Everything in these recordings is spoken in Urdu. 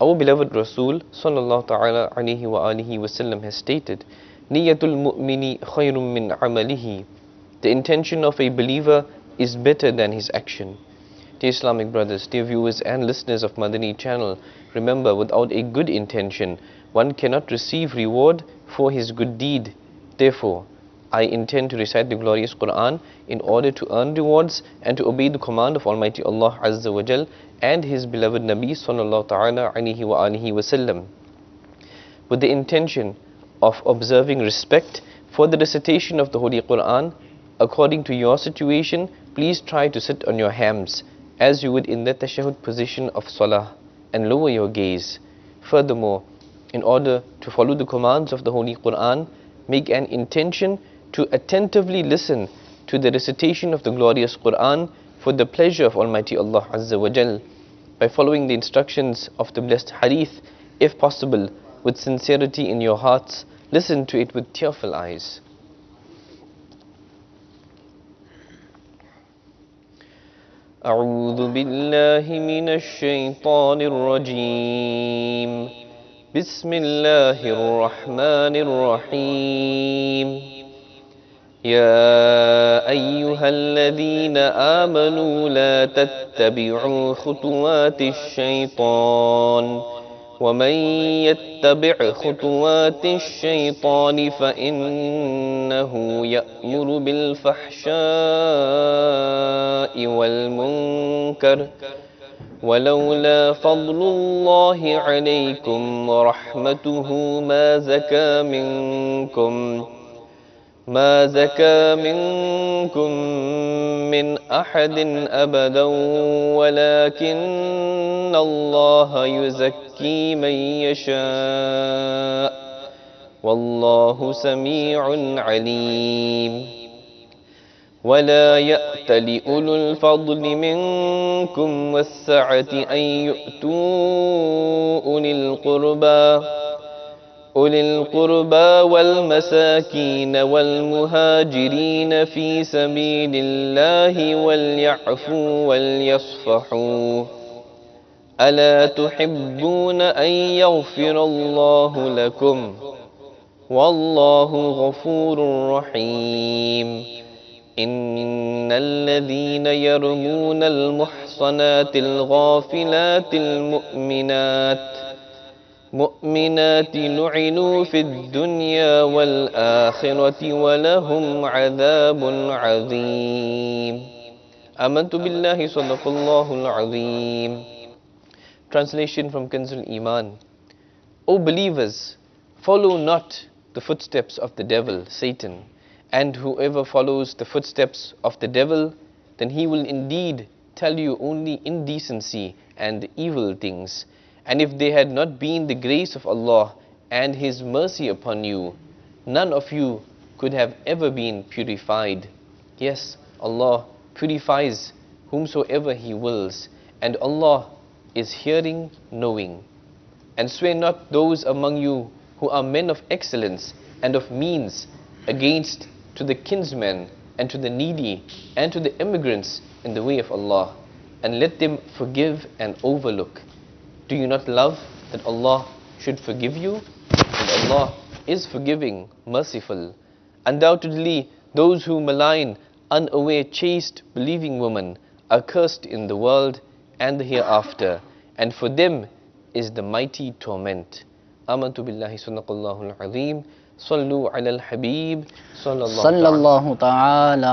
Our beloved Rasul sallallahu ta'ala alayhi wa alihi wasallam has stated, Niyatul mu'mini khayrun min amalihi. The intention of a believer is better than his action. Dear Islamic brothers, dear viewers and listeners of Madani channel, remember, without a good intention, one cannot receive reward for his good deed. Therefore, I intend to recite the glorious Quran in order to earn rewards and to obey the command of Almighty Allah Azza wa Jal and His beloved Nabi sallallahu ta'ala alayhi wa alihi wasallam, with the intention of observing respect for the recitation of the Holy Quran. According to your situation, please try to sit on your hams as you would in the tashahhud position of salah and lower your gaze. Furthermore, in order to follow the commands of the Holy Quran, make an intention to attentively listen to the recitation of the glorious Quran for the pleasure of Almighty Allah Azza wa Jal, by following the instructions of the blessed hadith, if possible, with sincerity in your hearts. Listen to it with tearful eyes. أعوذ بالله من الشيطان الرجيم بسم الله الرحمن الرحيم يا أيها الذين آمنوا لا تتبعوا خطوات الشيطان ومن يتبع خطوات الشيطان فإنه يأمر بالفحشاء والمنكر ولولا فضل الله عليكم ورحمته ما زكى منكم من أحد أبدا ولكن الله يزكي من يشاء والله سميع عليم ولا يأتل أولو الفضل منكم والسعة أن يؤتوا أولي القربى والمساكين والمهاجرين في سبيل الله وليعفوا وليصفحوا ألا تحبون أن يغفر الله لكم والله غفور رحيم إن الذين يرمون المحصنات الغافلات المؤمنات لعنوا في الدنيا والآخرة ولهم عذاب عظيم. آمنت بالله صدق الله العظيم. Translation from Kanzul Iman. O believers, follow not the footsteps of the devil, Satan, and whoever follows the footsteps of the devil, then he will indeed tell you only indecency and evil things. And if there had not been the grace of Allah and His mercy upon you, none of you could have ever been purified. Yes, Allah purifies whomsoever He wills, and Allah is hearing, knowing. And swear not those among you who are men of excellence and of means against to the kinsmen and to the needy and to the immigrants in the way of Allah, and let them forgive and overlook. Do you not love that Allah should forgive you? And Allah is forgiving, merciful. Undoubtedly, those who malign unaware chaste believing women are cursed in the world and the hereafter, and for them is the mighty torment. Amantu billahi sadaqallahu al-azim. Sallu ala al-habib sallallahu ta'ala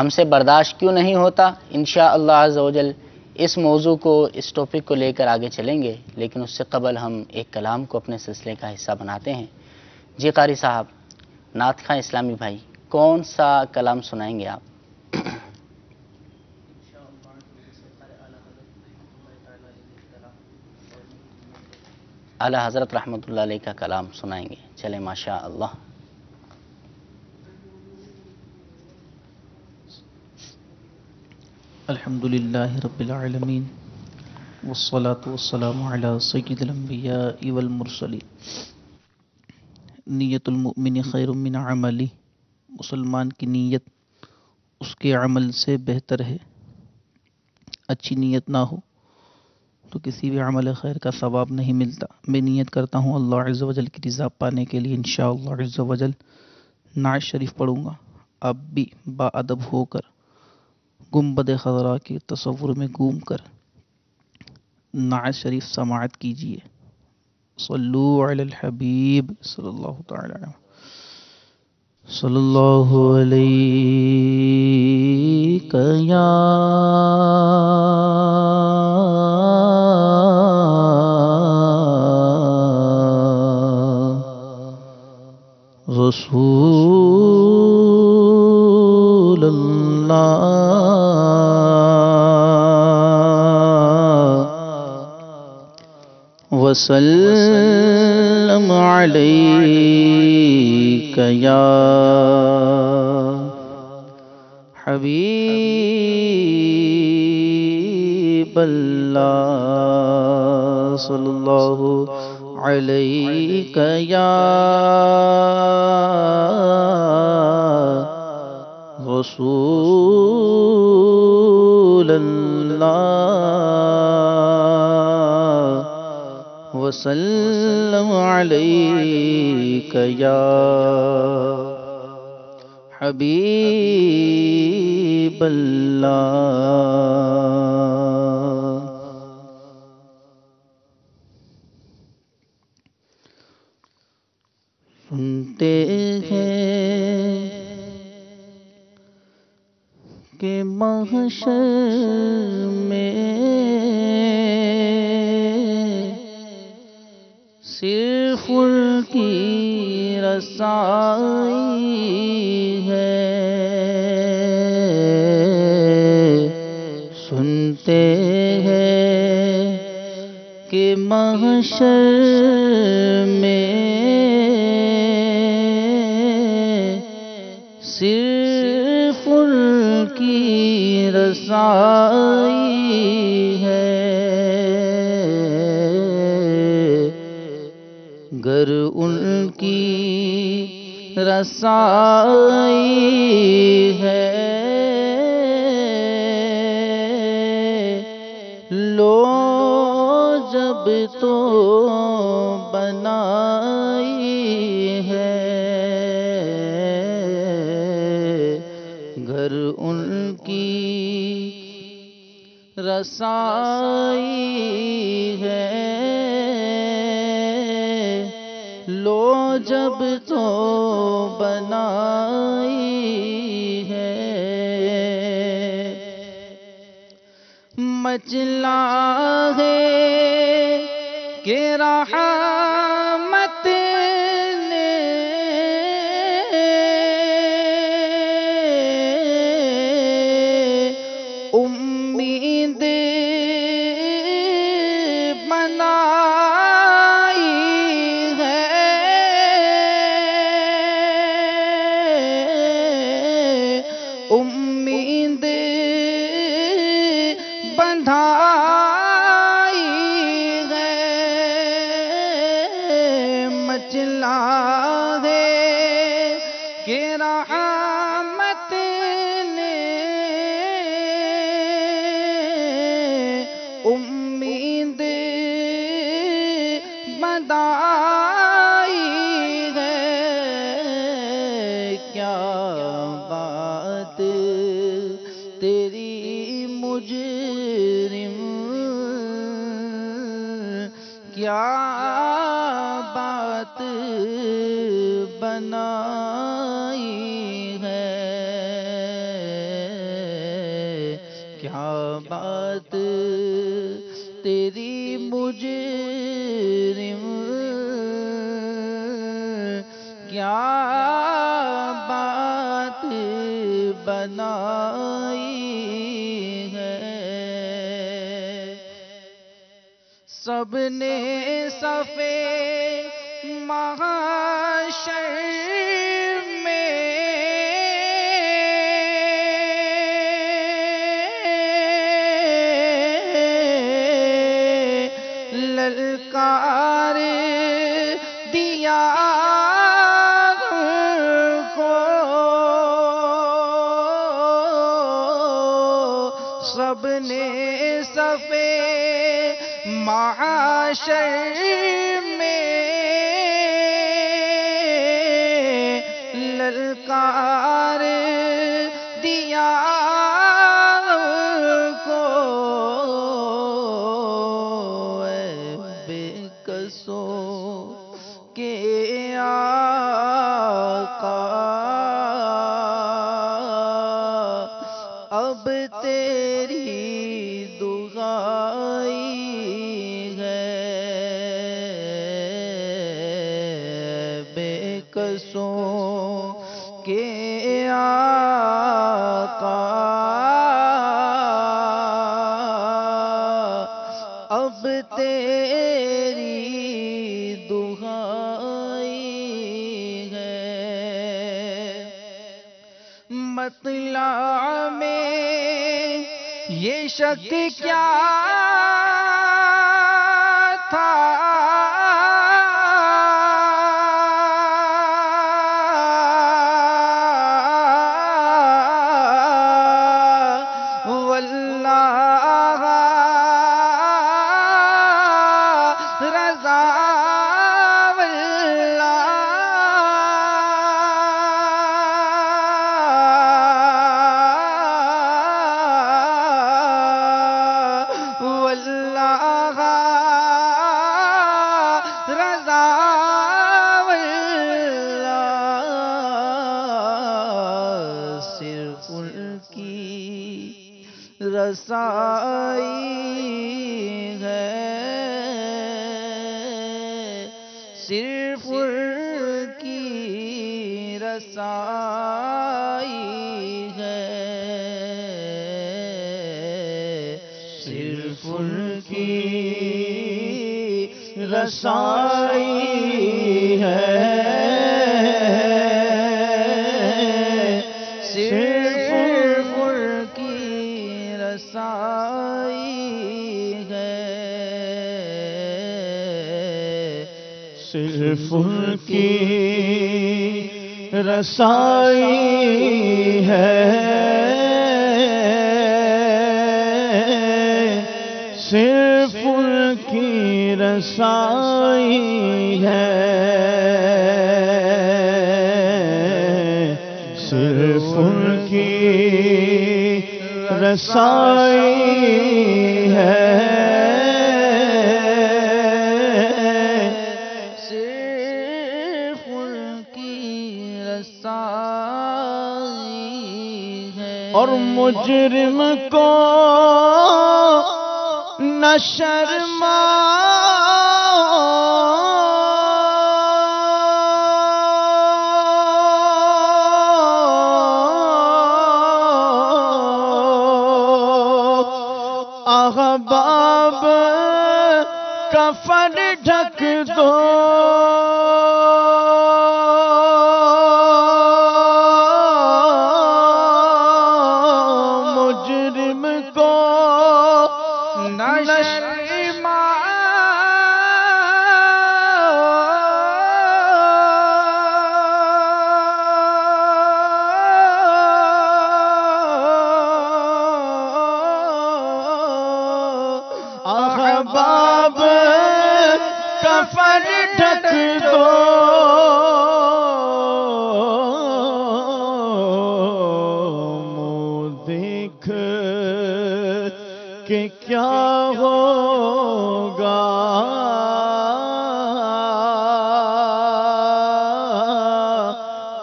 ہم سے برداشت کیوں نہیں ہوتا؟ انشاءاللہ عز و جل اس موضوع کو، اس ٹاپک کو لے کر آگے چلیں گے، لیکن اس سے قبل ہم ایک کلام کو اپنے سلسلے کا حصہ بناتے ہیں۔ جی قاری صاحب، نعت خواں اسلامی بھائی، کون سا کلام سنائیں گے آپ؟ اعلی حضرت رحمۃ اللہ علیہ کا کلام سنائیں گے، چلیں ماشاء اللہ۔ الحمد للہ رب العالمین والصلاة والسلام علی سید الانبیاء والمرسلین۔ نیت المؤمن خیر من عملی، مسلمان کی نیت اس کے عمل سے بہتر ہے۔ اچھی نیت نہ ہو تو کسی بھی عمل خیر کا ثواب نہیں ملتا۔ میں نیت کرتا ہوں اللہ عز و جل کی رضا پانے کے لیے انشاءاللہ عز و جل نعت شریف پڑھوں گا۔ آپ بھی با ادب ہو کر گنبد خضرا کے تصور میں گھوم کر نعت شریف سماعت کیجیے۔ صلو علی الحبیب صلی اللہ تعالی علیہ صلی اللہ علیہ یا رسول اللہ وسلم علیک یا حبیب اللہ صلی اللہ علیک یا رسول اللہ وسلم علیک یا حبیب اللہ۔ سنتے ہیں کہ محشر میں صرف ان کی رسائی ہے۔ سنتے ہیں کہ محشر میں صرف ان کی رسائی ہے۔ گر ان کی رسائی ہے لو جب تو بنائی ہے۔ گر ان کی رسائی ہے لو جب تو بنائی ہے۔ مچلا ہے کہ رحمت نے امید بنائی ہے۔ امید بندھائی ہے۔ مچلا ہے کہ رحمت نے امید بندھائی ہے۔ کیا بات تیری مجرم، کیا بات بنائی ہے۔ کیا بات تیری مجرم، کیا بات بنائی ہے، سب نے صفے محشر میں للکار دیا کو، سب نے صفے محشر میں للکار دیا کو، اے بے کسوں کے آقا اب تیری دعائی ہے، بے کسوں کے آقا اب تیری دعائی ہے، مطلع میں یہ شک کیا تھا، واللہ رضا واللہ رضا واللہ صرف ان کی رسائی ہے، صرف ان کی رسائی ہے، صرف ان کی رسائی ہے، صرف ان کی رسائی ہے، صرف ان کی رسائی ہے، صرف ان کی رسائی ہے، صرف ان کی رسائی ہے، صرف ان کی رسائی ہے، اور مجرم کو نہ شرما احباب کفن ڈھک دو، مجرم کو نہ شرما احباب کفن ڈھک دو، منہ دیکھ کہ کیا ہوگا،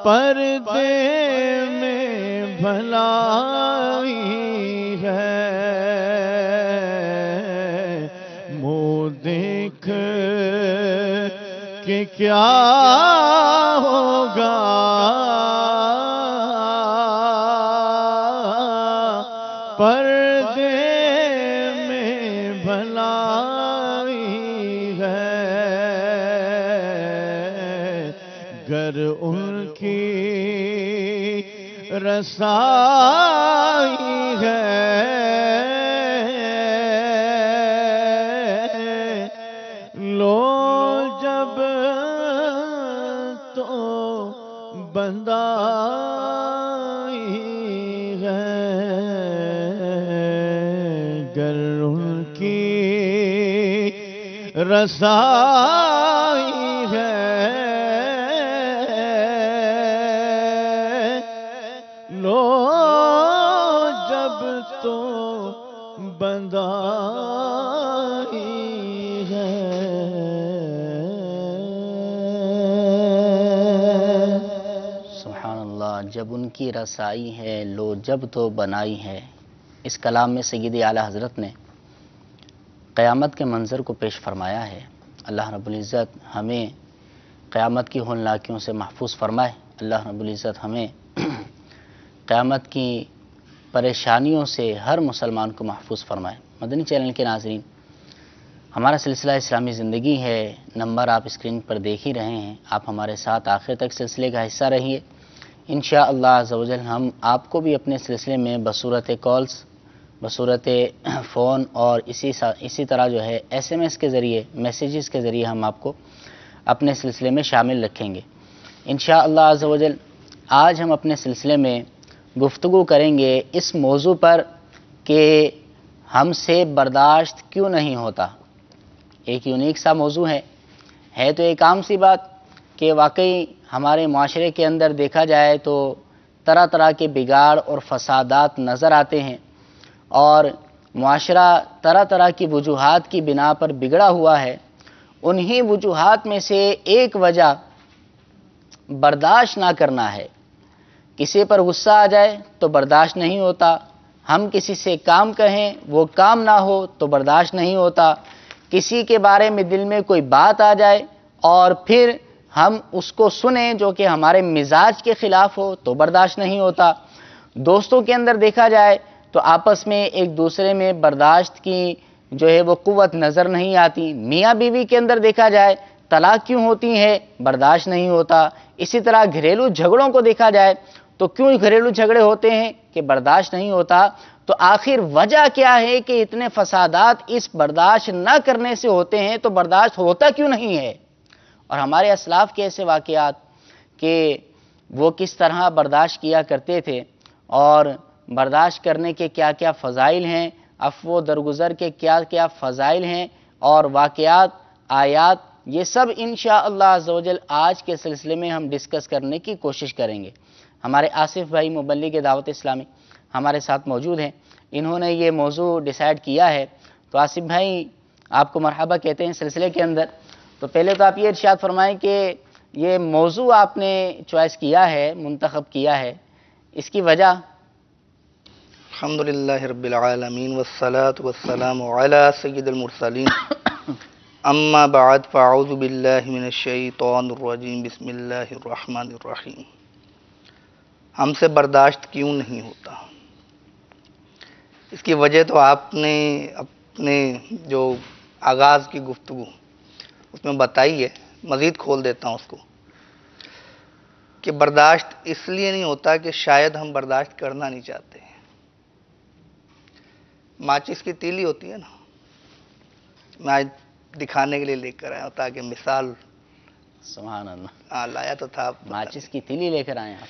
پردے میں بھلائی ہے، کہ کیا ہوگا پردے میں بھلائی ہے گر ان کی رسائی ہے لو جب تو بندائی ہے گر ان کی رسائی ہے لو جب تو بندائی ہے سبحان اللہ، جب ان کی رسائی ہے لو جب تو بنائی ہے۔ اس کلام میں سیدی اعلیٰ حضرت نے قیامت کے منظر کو پیش فرمایا ہے۔ اللہ رب العزت ہمیں قیامت کی ہولناکیوں سے محفوظ فرمائے۔ اللہ رب العزت ہمیں قیامت کی پریشانیوں سے ہر مسلمان کو محفوظ فرمائے۔ مدنی چینل کے ناظرین، ہمارا سلسلہ اسلامی زندگی ہے، نمبر آپ اسکرین پر دیکھ ہی رہے ہیں۔ آپ ہمارے ساتھ آخر تک سلسلے کا حصہ رہیے۔ انشاءاللہ عز و جل ہم آپ کو بھی اپنے سلسلے میں بصورت کالز، بصورت فون اور اسی طرح جو ہے SMS کے ذریعے، میسیجز کے ذریعے ہم آپ کو اپنے سلسلے میں شامل رکھیں گے انشاءاللہ عز و جل۔ آج ہم اپنے سلسلے میں گفتگو کریں گے اس موضوع پر کہ ہم سے برداشت کیوں نہیں ہوتا۔ ایک یونیک سا موضوع ہے تو ایک عام سی بات کہ واقعی ہمارے معاشرے کے اندر دیکھا جائے تو طرح طرح کے بگاڑ اور فسادات نظر آتے ہیں، اور معاشرہ طرح طرح کی وجوہات کی بنا پر بگڑا ہوا ہے۔ انہی وجوہات میں سے ایک وجہ برداشت نہ کرنا ہے۔ کسی پر غصہ آ جائے تو برداشت نہیں ہوتا، ہم کسی سے کام کہیں وہ کام نہ ہو تو برداشت نہیں ہوتا، کسی کے بارے میں دل میں کوئی بات آ جائے اور پھر ہم اس کو سنیں جو کہ ہمارے مزاج کے خلاف ہو تو برداشت نہیں ہوتا۔ دوستوں کے اندر دیکھا جائے تو آپس میں ایک دوسرے میں برداشت کی جو ہے وہ قوت نظر نہیں آتی۔ میاں بیوی کے اندر دیکھا جائے طلاق کیوں ہوتی ہے، برداشت نہیں ہوتا۔ اسی طرح گھریلو جھگڑوں کو دیکھا جائے تو کیوں گھریلو جھگڑے ہوتے ہیں کہ برداشت نہیں ہوتا۔ تو آخر وجہ کیا ہے کہ اتنے فسادات اس برداشت نہ کرنے سے ہوتے ہیں، تو برداشت ہوتا کیوں نہیں ہے؟ اور ہمارے اسلاف کے ایسے واقعات کہ وہ کس طرح برداشت کیا کرتے تھے اور برداشت کرنے کے کیا کیا فضائل ہیں، عفو و درگزر کے کیا کیا فضائل ہیں اور واقعات، آیات، یہ سب انشاءاللہ عز و جل آج کے سلسلے میں ہم ڈسکس کرنے کی کوشش کریں گے۔ ہمارے آصف بھائی مبلغ دعوت اسلامی ہمارے ساتھ موجود ہیں، انہوں نے یہ موضوع ڈیسائیڈ کیا ہے، تو آصف بھائی آپ کو مرحبا کہتے ہیں سلسلے کے اندر۔ تو پہلے تو آپ یہ ارشاد فرمائیں کہ یہ موضوع آپ نے چوائس کیا ہے، منتخب کیا ہے، اس کی وجہ؟ الحمدللہ رب العالمین والصلاة والسلام علی سید المرسلین اما بعد فاعوذ باللہ من الشیطان الرجیم بسم اللہ الرحمن الرحیم۔ ہم سے برداشت کیوں نہیں ہوتا؟ اس کی وجہ تو آپ نے اپنے جو آغاز کی گفتگو اس میں بتائی ہے، مزید کھول دیتا ہوں اس کو، کہ برداشت اس لیے نہیں ہوتا کہ شاید ہم برداشت کرنا نہیں چاہتے۔ ماچس کی تیلی ہوتی ہے نا، میں آج دکھانے کے لیے لے کر آیا ہوں تاکہ مثال سبحان اللہ، لایا تو تھا۔ ماچس کی تیلی لے کر آئے آپ؟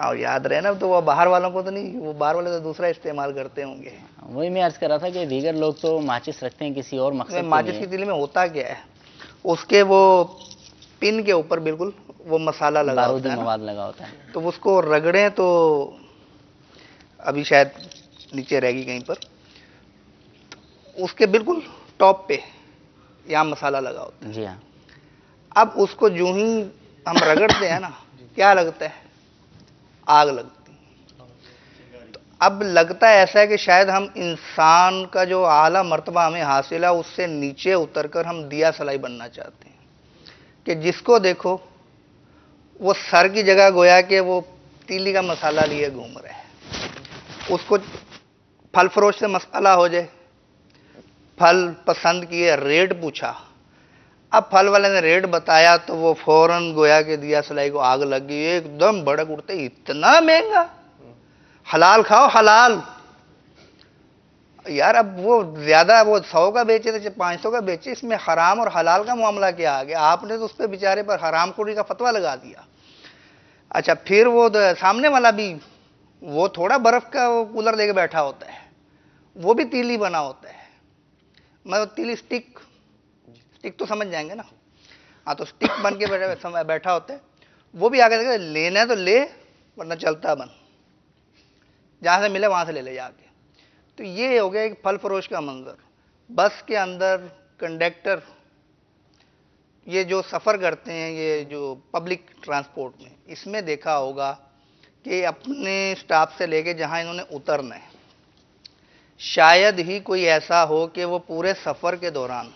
اور یاد رہے نا، تو وہ باہر والوں کو تو نہیں، وہ باہر والے تو دوسرا استعمال کرتے ہوں گے۔ وہی میں عرض کر رہا تھا کہ دیگر لوگ تو ماچس رکھتے ہیں کسی اور مقصد کے ماچس لیے۔ کی تیلی میں ہوتا کیا ہے، اس کے وہ پن کے اوپر بالکل وہ مسالہ لگا بارودی ہوتا ہے نا، مواد لگا ہوتا ہے۔ تو اس کو رگڑیں تو ابھی شاید نیچے رہ گی کہیں پر، اس کے بالکل ٹاپ پہ یہاں مسالہ لگا ہوتا ہے۔ جی ہاں، اب اس کو جو ہی ہم رگڑتے ہیں نا، کیا لگتا ہے؟ آگ لگتی۔ تو اب لگتا ہے ایسا ہے کہ شاید ہم انسان کا جو اعلیٰ مرتبہ ہمیں حاصل ہے اس سے نیچے اتر کر ہم دیا سلائی بننا چاہتے ہیں، کہ جس کو دیکھو وہ سر کی جگہ گویا کہ وہ تیلی کا مسالہ لیے گھوم رہے ہیں. اس کو پھل فروش سے مسئلہ ہو جائے، پھل پسند کیے، ریٹ پوچھا، اب پھل والے نے ریٹ بتایا تو وہ فوراً گویا کہ دیا سلائی کو آگ لگ گئی، ایک دم بھڑک اٹھتے، اتنا مہنگا، حلال کھاؤ حلال. یار اب وہ زیادہ، وہ 100 کا بیچے تھے 500 کا بیچے، اس میں حرام اور حلال کا معاملہ کیا آ گیا؟ آپ نے تو اس پہ بیچارے پر حرام خوری کا فتویٰ لگا دیا. اچھا پھر وہ سامنے والا بھی، وہ تھوڑا برف کا وہ کولر لے کے بیٹھا ہوتا ہے، وہ بھی تیلی بنا ہوتا ہے، مطلب تیلی سٹک تو سمجھ جائیں گے نا، ہاں تو سٹک بن کے بیٹھا ہوتا ہے، وہ بھی آگے دیکھا لینا ہے تو لے ورنہ چلتا بن، جہاں سے ملے وہاں سے لے لے جا کے. تو یہ ہو گیا ایک پھل فروش کا منظر. بس کے اندر کنڈکٹر، یہ جو سفر کرتے ہیں، یہ جو پبلک ٹرانسپورٹ میں، اس میں دیکھا ہوگا کہ اپنے سٹاپ سے لے کے جہاں انہوں نے اترنا ہے، شاید ہی کوئی ایسا ہو کہ وہ پورے سفر کے دوران،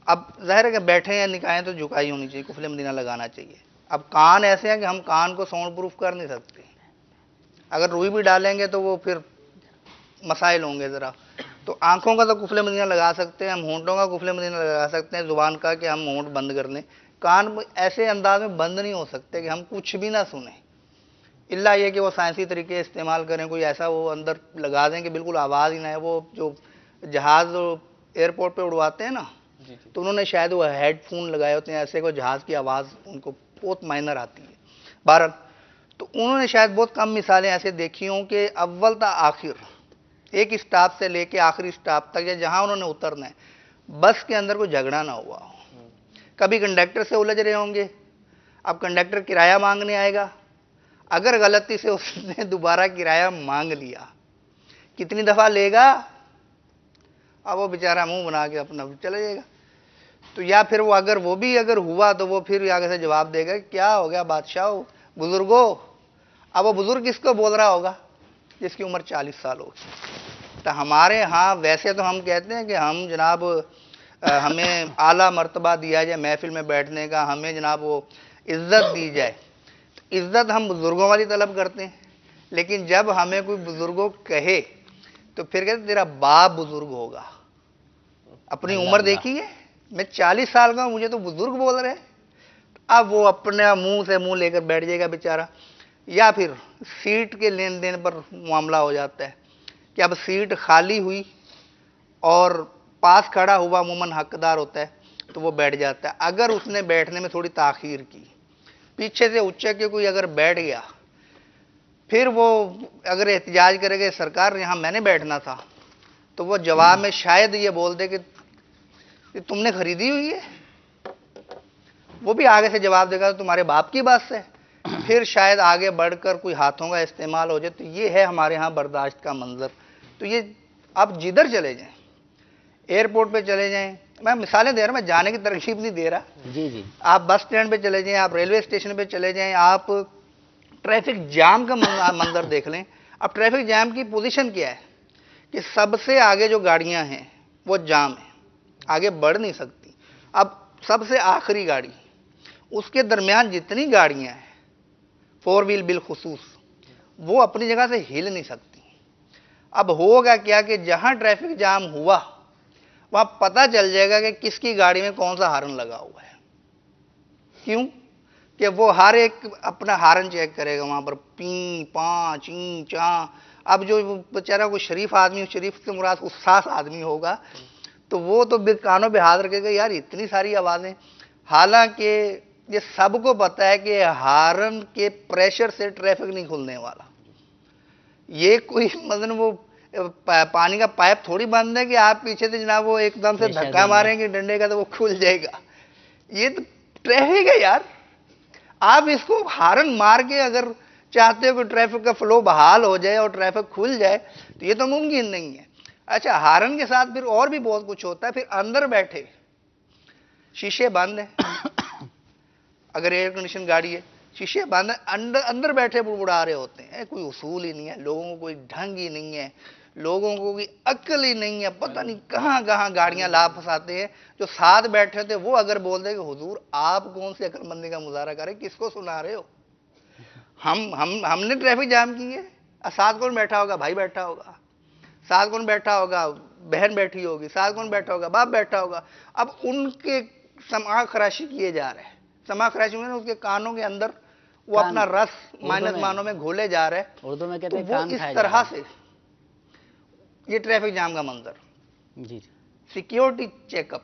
اب ظاہر ہے کہ بیٹھے یا نکائیں تو جھکائی ہونی چاہیے، کفل مدینہ لگانا چاہیے. اب کان ایسے ہیں کہ ہم کان کو ساؤنڈ پروف کر نہیں سکتے، اگر روئی بھی ڈالیں گے تو وہ پھر مسائل ہوں گے ذرا. تو آنکھوں کا تو کفل مدینہ لگا سکتے ہیں ہم، ہونٹوں کا کفل مدینہ لگا سکتے ہیں، زبان کا کہ ہم ہونٹ بند کر لیں. کان ایسے انداز میں بند نہیں ہو سکتے کہ ہم کچھ بھی نہ سنیں، الا یہ کہ وہ سائنسی طریقے استعمال کریں، کوئی ایسا وہ اندر لگا دیں کہ بالکل آواز ہی نہ ہے. وہ جو جہاز ایئرپورٹ پہ اڑواتے ہیں نا، تو انہوں نے شاید وہ ہیڈ فون لگائے ہوتے ہیں ایسے، کو جہاز کی آواز ان کو بہت مائنر آتی ہے. بہرحال تو انہوں نے شاید بہت کم مثالیں ایسے دیکھی ہوں کہ اول تا آخر، ایک اسٹاپ سے لے کے آخری اسٹاپ تک یا جہاں انہوں نے اترنا ہے، بس کے اندر کوئی جھگڑا نہ ہوا ہو. کبھی کنڈکٹر سے الجھ رہے ہوں گے، اب کنڈکٹر کرایہ مانگنے آئے گا، اگر غلطی سے اس نے دوبارہ کرایہ مانگ لیا، کتنی دفعہ لے گا؟ اب وہ بیچارہ منہ بنا کے اپنا چلے جائے گا. تو یا پھر وہ اگر ہوا تو وہ پھر آگے سے جواب دے گا کیا ہو گیا بادشاہ بزرگوں. اب وہ بزرگ کس کو بول رہا ہوگا؟ جس کی عمر 40 سال ہوگی. تو ہمارے ہاں ویسے تو ہم کہتے ہیں کہ ہم جناب ہمیں اعلیٰ مرتبہ دیا جائے محفل میں بیٹھنے کا، ہمیں جناب وہ عزت دی جائے. عزت ہم بزرگوں والی طلب کرتے ہیں، لیکن جب ہمیں کوئی بزرگوں کہے تو پھر کہتے تیرا باپ بزرگ ہوگا. اپنی عمر دیکھی ہے، میں 40 سال کا ہوں، مجھے تو بزرگ بول رہے ہیں. اب وہ اپنے منہ سے منہ لے کر بیٹھ جائے گا بیچارہ. یا پھر سیٹ کے لین دین پر معاملہ ہو جاتا ہے کہ اب سیٹ خالی ہوئی اور پاس کھڑا ہوا عموماً حقدار ہوتا ہے تو وہ بیٹھ جاتا ہے. اگر اس نے بیٹھنے میں تھوڑی تاخیر کی، پیچھے سے اچھے کے کوئی اگر بیٹھ گیا، پھر وہ اگر احتجاج کرے گا سرکار یہاں میں نے بیٹھنا تھا، تو وہ جواب میں شاید یہ بول دے کہ تم نے خریدی ہوئی ہے. وہ بھی آگے سے جواب دے گا تمہارے باپ کی بات سے. پھر شاید آگے بڑھ کر کوئی ہاتھوں کا استعمال ہو جائے. تو یہ ہے ہمارے ہاں برداشت کا منظر. تو یہ آپ جدھر چلے جائیں، ایئرپورٹ پہ چلے جائیں، میں مثالیں دے رہا ہوں، میں جانے کی ترغیب نہیں دے رہا. جی آپ بس اسٹینڈ پہ چلے جائیں، آپ ریلوے اسٹیشن پہ چلے جائیں، آپ ٹریفک جام کا منظر دیکھ لیں. اب ٹریفک جام کی پوزیشن کیا ہے کہ سب سے آگے جو گاڑیاں ہیں وہ جام ہیں، آگے بڑھ نہیں سکتی. اب سب سے آخری گاڑی، اس کے درمیان جتنی گاڑیاں ہیں 4 ویل بالخصوص، وہ اپنی جگہ سے ہل نہیں سکتی. اب ہوگا کیا کہ جہاں ٹریفک جام ہوا وہاں پتہ چل جائے گا کہ کس کی گاڑی میں کون سا ہارن لگا ہوا ہے. کیوں کہ وہ ہر ایک اپنا ہارن چیک کرے گا وہاں پر، پیں پاں چیں چاں. اب جو بیچارہ کوئی شریف آدمی، شریف سے مراد حساس آدمی ہوگا، تو وہ تو کانوں پہ ہاتھ رکھے گا یار اتنی ساری آوازیں. حالانکہ یہ سب کو پتہ ہے کہ ہارن کے پریشر سے ٹریفک نہیں کھلنے والا. یہ کوئی مثلا وہ پانی کا پائپ تھوڑی بند ہے کہ آپ پیچھے سے جناب وہ ایک دم سے دھکا ماریں گے ڈنڈے کا تو وہ کھل جائے گا. یہ تو ٹریفک ہے یار. آپ اس کو ہارن مار کے اگر چاہتے ہو کہ ٹریفک کا فلو بحال ہو جائے اور ٹریفک کھل جائے تو یہ تو ممکن نہیں ہے. اچھا ہارن کے ساتھ پھر اور بھی بہت کچھ ہوتا ہے. پھر اندر بیٹھے شیشے بند ہیں، اگر ایئر کنڈیشن گاڑی ہے شیشے بند ہیں، اندر بیٹھے بڑبڑا رہے ہوتے ہیں. کوئی اصول ہی نہیں ہے، لوگوں کو کوئی ڈھنگ ہی نہیں ہے. لوگوں کو کوئی عقل ہی نہیں ہے، پتہ نہیں کہاں کہاں گاڑیاں لا پھنساتے ہیں. جو ساتھ بیٹھے تھے وہ اگر بول دے کہ حضور آپ کون سی عقل مندی کا مظاہرہ کریں، کس کو سنا رہے ہو؟ ہم نے ٹریفک جام کی ہے. ساتھ کون بیٹھا ہوگا؟ بھائی بیٹھا ہوگا. ساتھ کون بیٹھا ہوگا؟ بہن بیٹھی ہوگی. ساتھ کون بیٹھا ہوگا؟ باپ بیٹھا ہوگا. اب ان کے سماع خراشی کیے جا رہے ہیں. سماع خراشی میں اس کے کانوں کے اندر وہ اپنا رس مائنس مانوں میں گھولے جا رہے ہیں. اردو میں تو کہتے ہیں وہ کان اس کھائے جا طرح رہے سے یہ ٹریفک جام کا منظر، ہیں. جی سیکیورٹی چیک اپ.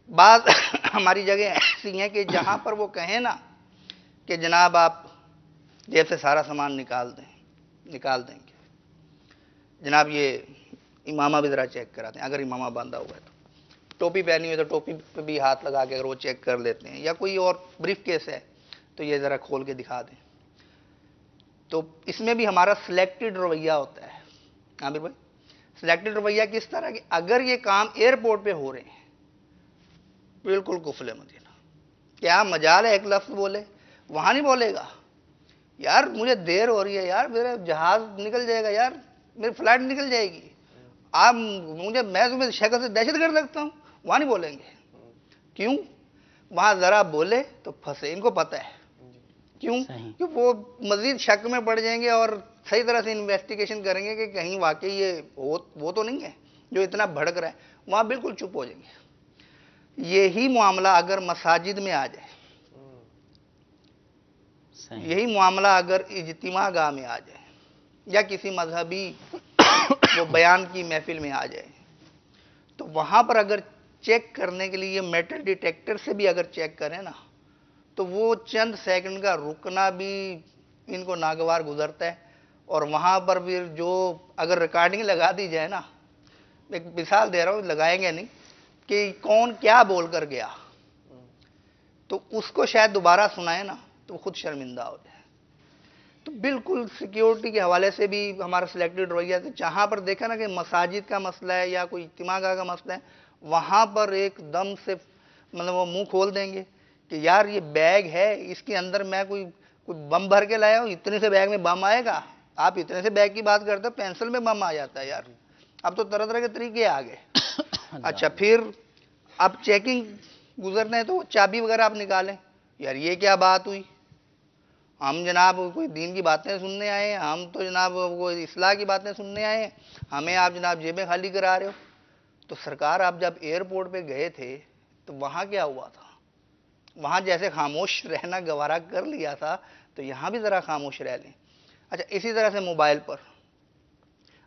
بعض ہماری جگہ ایسی ہیں کہ جہاں پر وہ کہیں نا کہ جناب آپ جیب سے سارا سامان نکال دیں گے، جناب یہ امامہ بھی ذرا چیک کراتے ہیں، اگر امامہ باندھا ہوا ہے تو. ٹوپی پہنی ہوئی تو ٹوپی پہ بھی ہاتھ لگا کے اگر وہ چیک کر لیتے ہیں، یا کوئی اور بریف کیس ہے تو یہ ذرا کھول کے دکھا دیں. تو اس میں بھی ہمارا سلیکٹڈ رویہ ہوتا ہے. عامر بھائی، سلیکٹڈ رویہ کس طرح کہ اگر یہ کام ایئرپورٹ پہ ہو رہے ہیں، بالکل قفل مدینہ، کیا مجال ہے ایک لفظ بولے؟ وہاں نہیں بولے گا یار مجھے دیر ہو رہی ہے، یار میرا جہاز نکل جائے گا، یار میری فلائٹ نکل جائے گی، آپ میں تمہیں شکل سے دہشت گرد لگتا ہوں. وہاں نہیں بولیں گے. کیوں؟ وہاں ذرا بولے تو پھنسے. ان کو پتہ ہے. کیوں؟ کہ وہ مزید شک میں پڑ جائیں گے اور صحیح طرح سے انویسٹیگیشن کریں گے کہ کہیں واقعی یہ وہ تو نہیں ہے جو اتنا بھڑک رہا ہے. وہاں بالکل چپ ہو جائیں گے. یہی معاملہ اگر مساجد میں آ جائے، یہی معاملہ اگر اجتماع گاہ میں آ جائے یا کسی مذہبی وہ بیان کی محفل میں آ جائے، تو وہاں پر اگر چیک کرنے کے لیے میٹل ڈیٹیکٹر سے بھی اگر چیک کریں نا، تو وہ چند سیکنڈ کا رکنا بھی ان کو ناگوار گزرتا ہے. اور وہاں پر پھر جو اگر ریکارڈنگ لگا دی جائے نا، ایک مثال دے رہا ہوں، لگائیں گے نہیں، کہ کون کیا بول کر گیا، تو اس کو شاید دوبارہ سنائے نا تو خود شرمندہ ہو جائے. تو بالکل سیکیورٹی کے حوالے سے بھی ہمارا سلیکٹڈ رویہ ہے. جہاں پر دیکھا نا کہ مساجد کا مسئلہ ہے یا کوئی اجتماع کا مسئلہ ہے، وہاں پر ایک دم سے مطلب وہ منہ کھول دیں گے کہ یار یہ بیگ ہے، اس کے اندر میں کوئی بم بھر کے لایا ہوں، اتنے سے بیگ میں بم آئے گا؟ آپ اتنے سے بیگ کی بات کرتے ہو، پینسل میں بم آ جاتا ہے یار. اب تو طرح طرح کے طریقے آ گئے. اچھا پھر اب چیکنگ گزرنا ہے تو چابی وغیرہ آپ نکالیں. یار یہ کیا بات ہوئی؟ ہم جناب کوئی دین کی باتیں سننے آئے ہیں، ہم تو جناب کوئی اصلاح کی باتیں سننے آئے ہیں، ہمیں آپ جناب جیبیں خالی کرا رہے ہو. تو سرکار آپ جب ایئرپورٹ پہ گئے تھے تو وہاں کیا ہوا تھا؟ وہاں جیسے خاموش رہنا گوارا کر لیا تھا تو یہاں بھی ذرا خاموش رہ لیں. اچھا اسی طرح سے موبائل پر،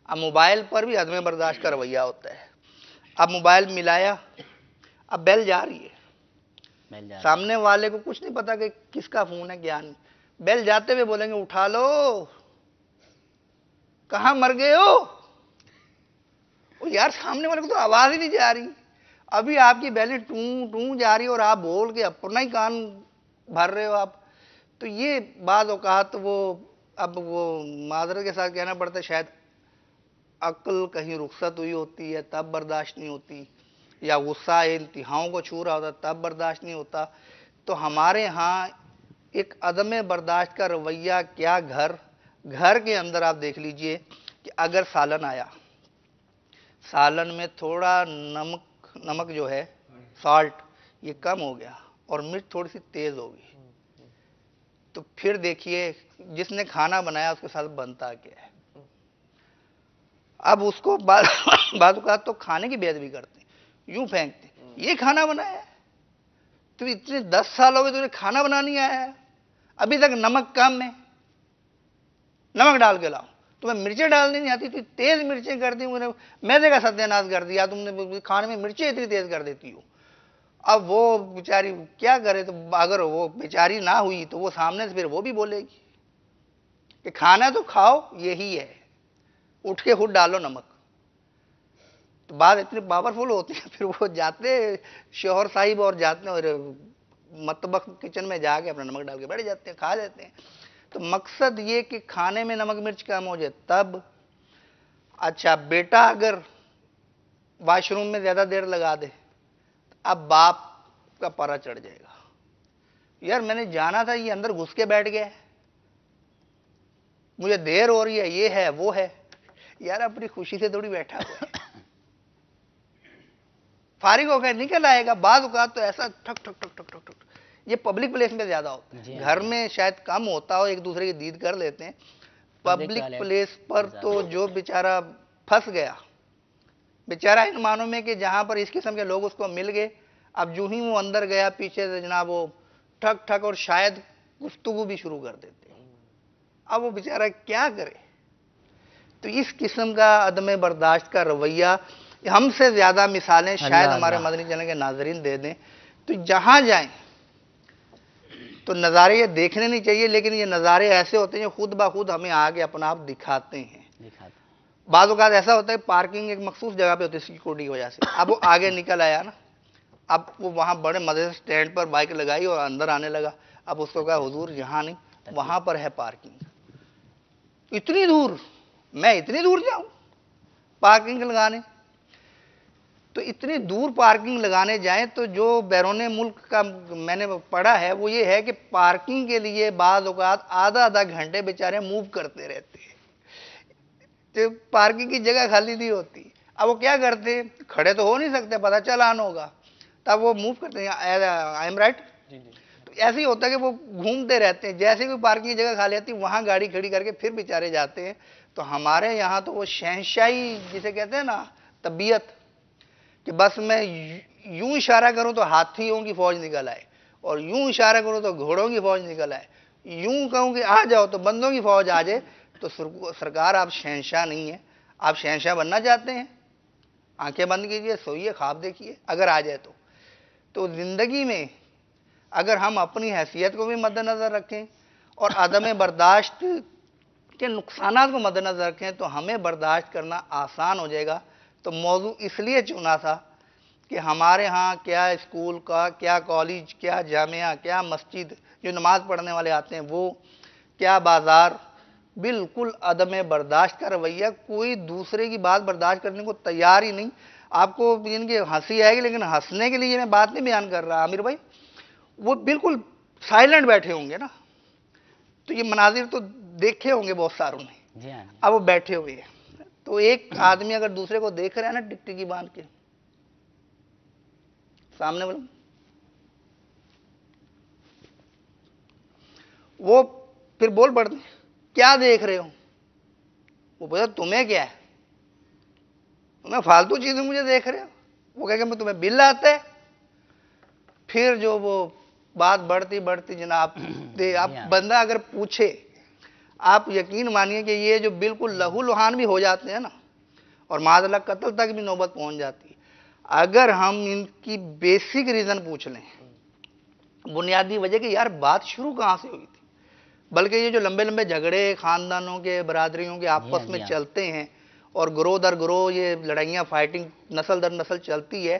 اب موبائل پر بھی عدم برداشت کا رویہ ہوتا ہے. اب موبائل ملایا، اب بیل جا رہی ہے، سامنے والے کو کچھ نہیں پتا کہ کس کا فون ہے کیا نہیں. بیل جاتے ہوئے بولیں گے اٹھا لو، کہاں مر گئے ہو؟ یار سامنے والے کو تو آواز ہی نہیں جا رہی، ابھی آپ کی بیلیں ٹوں ٹوں جا رہی اور آپ بول کے اپنا ہی کان بھر رہے ہو آپ. تو یہ بعض اوقات اب وہ معذرت کے ساتھ کہنا پڑتا ہے، شاید عقل کہیں رخصت ہوئی ہوتی ہے تب برداشت نہیں ہوتی، یا غصہ انتہاؤں کو چھو رہا ہوتا تب برداشت نہیں ہوتا. تو ہمارے ہاں ایک عدم برداشت کا رویہ کیا، گھر کے اندر آپ دیکھ لیجئے کہ اگر سالن آیا، سالن میں تھوڑا نمک جو ہے سالٹ یہ کم ہو گیا اور مرچ تھوڑی سی تیز ہو گئی، تو پھر دیکھیے جس نے کھانا بنایا اس کے ساتھ بنتا کیا ہے. اب اس کو بعض اوقات تو کھانے کی بے ادبی کرتے ہیں، یوں پھینکتے ہیں، یہ کھانا بنایا ہے؟ تو اتنے 10 سال ہو گئے تمہیں کھانا بنا نہیں آیا ہے، ابھی تک نمک کم ہے، نمک ڈال کے لاؤ. تمہیں مرچیں ڈالنی نہیں آتی، تو تیز مرچیں کر دی، میدے کا ستیہ ناش کر دیا تم نے، کھانے میں مرچیں اتنی تیز کر دیتی ہو. اب وہ بیچاری کیا کرے؟ تو اگر وہ بیچاری نہ ہوئی تو وہ سامنے سے پھر وہ بھی بولے گی کہ کھانا تو کھاؤ یہی ہے، اٹھ کے خود ڈالو نمک. تو بات اتنی پاورفل ہوتی ہے، پھر وہ جاتے شوہر صاحب اور جاتے اور مطبخ کچن میں جا کے اپنا نمک ڈال کے بیٹھ جاتے ہیں، کھا لیتے ہیں. تو مقصد یہ کہ کھانے میں نمک مرچ کم ہو جائے تب. اچھا بیٹا اگر واش روم میں زیادہ دیر لگا دے، اب باپ کا پارا چڑھ جائے گا، یار میں نے جانا تھا یہ اندر گھس کے بیٹھ گیا، مجھے دیر ہو رہی ہے، یہ ہے وہ ہے. یار اپنی خوشی سے تھوڑی بیٹھا ہوا ہے، فارغ ہو کر نکل آئے گا. بعض اوقات تو ایسا ٹھک ٹھک ٹھک ٹھک ٹھک ٹھک، یہ پبلک پلیس میں زیادہ ہوتا ہے. جی. گھر میں شاید کم ہوتا ہو، ایک دوسرے کی دید کر لیتے ہیں. پبلک toilet پلیس پر تو جو بیچارہ پھنس گیا، بیچارہ ان معنوں میں کہ جہاں پر اس قسم کے لوگ اس کو مل گئے، اب جو ہی وہ اندر گیا پیچھے سے جناب وہ ٹھک ٹھک اور شاید گفتگو بھی شروع کر دیتے. اب وہ بیچارہ کیا کرے؟ تو اس قسم کا عدم برداشت کا رویہ، ہم سے زیادہ مثالیں شاید ہمارے مدنی چینل کے ناظرین دے دیں. تو جہاں جائیں تو نظارے یہ دیکھنے نہیں چاہیے، لیکن یہ نظارے ایسے ہوتے ہیں جو خود بخود ہمیں آگے اپنا آپ دکھاتے ہیں. بعض اوقات ایسا ہوتا ہے پارکنگ ایک مخصوص جگہ پہ ہوتی ہے سیکورٹی کی وجہ سے، اب وہ آگے نکل آیا نا، اب وہ وہاں بڑے مزے سے سٹینڈ پر بائک لگائی اور اندر آنے لگا. اب اس کو کہا حضور یہاں نہیں، وہاں پر ہے پارکنگ. اتنی دور، میں اتنی دور جاؤں پارکنگ لگانے؟ تو اتنی دور پارکنگ لگانے جائیں تو جو بیرون ملک کا میں نے پڑھا ہے وہ یہ ہے کہ پارکنگ کے لیے بعض اوقات آدھا آدھا گھنٹے بیچارے موو کرتے رہتے ہیں، تو پارکنگ کی جگہ خالی نہیں ہوتی. اب وہ کیا کرتے، کھڑے تو ہو نہیں سکتے، پتہ چلان ہوگا، تب وہ موو کرتے ہیں. I am right? تو ایسے ہی ہوتا ہے کہ وہ گھومتے رہتے ہیں، جیسے کوئی پارکنگ کی جگہ خالی آتی وہاں گاڑی کھڑی کر کے پھر بیچارے جاتے ہیں. تو ہمارے یہاں تو وہ شہنشاہی جسے کہتے ہیں نا طبیعت، کہ بس میں یوں اشارہ کروں تو ہاتھیوں کی فوج نکل آئے، اور یوں اشارہ کروں تو گھوڑوں کی فوج نکل آئے، یوں کہوں کہ آ جاؤ تو بندوں کی فوج آ جائے. تو سرکار آپ شہنشاہ نہیں ہیں، آپ شہنشاہ بننا چاہتے ہیں؟ آنکھیں بند کیجئے، سوئیے، خواب دیکھیے اگر آ جائے تو. تو زندگی میں اگر ہم اپنی حیثیت کو بھی مد نظر رکھیں اور عدم برداشت کے نقصانات کو مد نظر رکھیں تو ہمیں برداشت کرنا آسان ہو جائے گا. تو موضوع اس لیے چنا تھا کہ ہمارے ہاں کیا اسکول کا، کیا کالج، کیا جامعہ، کیا مسجد، جو نماز پڑھنے والے آتے ہیں وہ، کیا بازار، بالکل عدم برداشت کا رویہ. کوئی دوسرے کی بات برداشت کرنے کو تیار ہی نہیں. آپ کو ان کی ہنسی آئے گی لیکن ہنسنے کے لیے میں بات نہیں بیان کر رہا عامر بھائی، وہ بالکل سائلنٹ بیٹھے ہوں گے نا. تو یہ مناظر تو دیکھے ہوں گے بہت ساروں نے. اب وہ بیٹھے ہوئے ہیں تو ایک آدمی اگر دوسرے کو دیکھ رہا ہے نا ٹکٹکی باندھ کے سامنے والا، وہ پھر بول پڑتے ہیں کیا دیکھ رہے ہو؟ وہ بولتا تمہیں کیا ہے، تمہیں فالتو چیزیں مجھے دیکھ رہے ہو. وہ کہے کہ تمہیں بل آتا ہے. پھر جو وہ بات بڑھتی بڑھتی جناب آپ بندہ اگر پوچھے، آپ یقین مانیے کہ یہ جو بالکل لہو لہان بھی ہو جاتے ہیں نا، اور معاذ اللہ قتل تک بھی نوبت پہنچ جاتی ہے، اگر ہم ان کی بیسک ریزن پوچھ لیں، بنیادی وجہ کہ یار بات شروع کہاں سے ہوئی تھی. بلکہ یہ جو لمبے لمبے جھگڑے خاندانوں کے، برادریوں کے آپس میں چلتے ہیں اور گروہ در گروہ یہ لڑائیاں، فائٹنگ نسل در نسل چلتی ہے،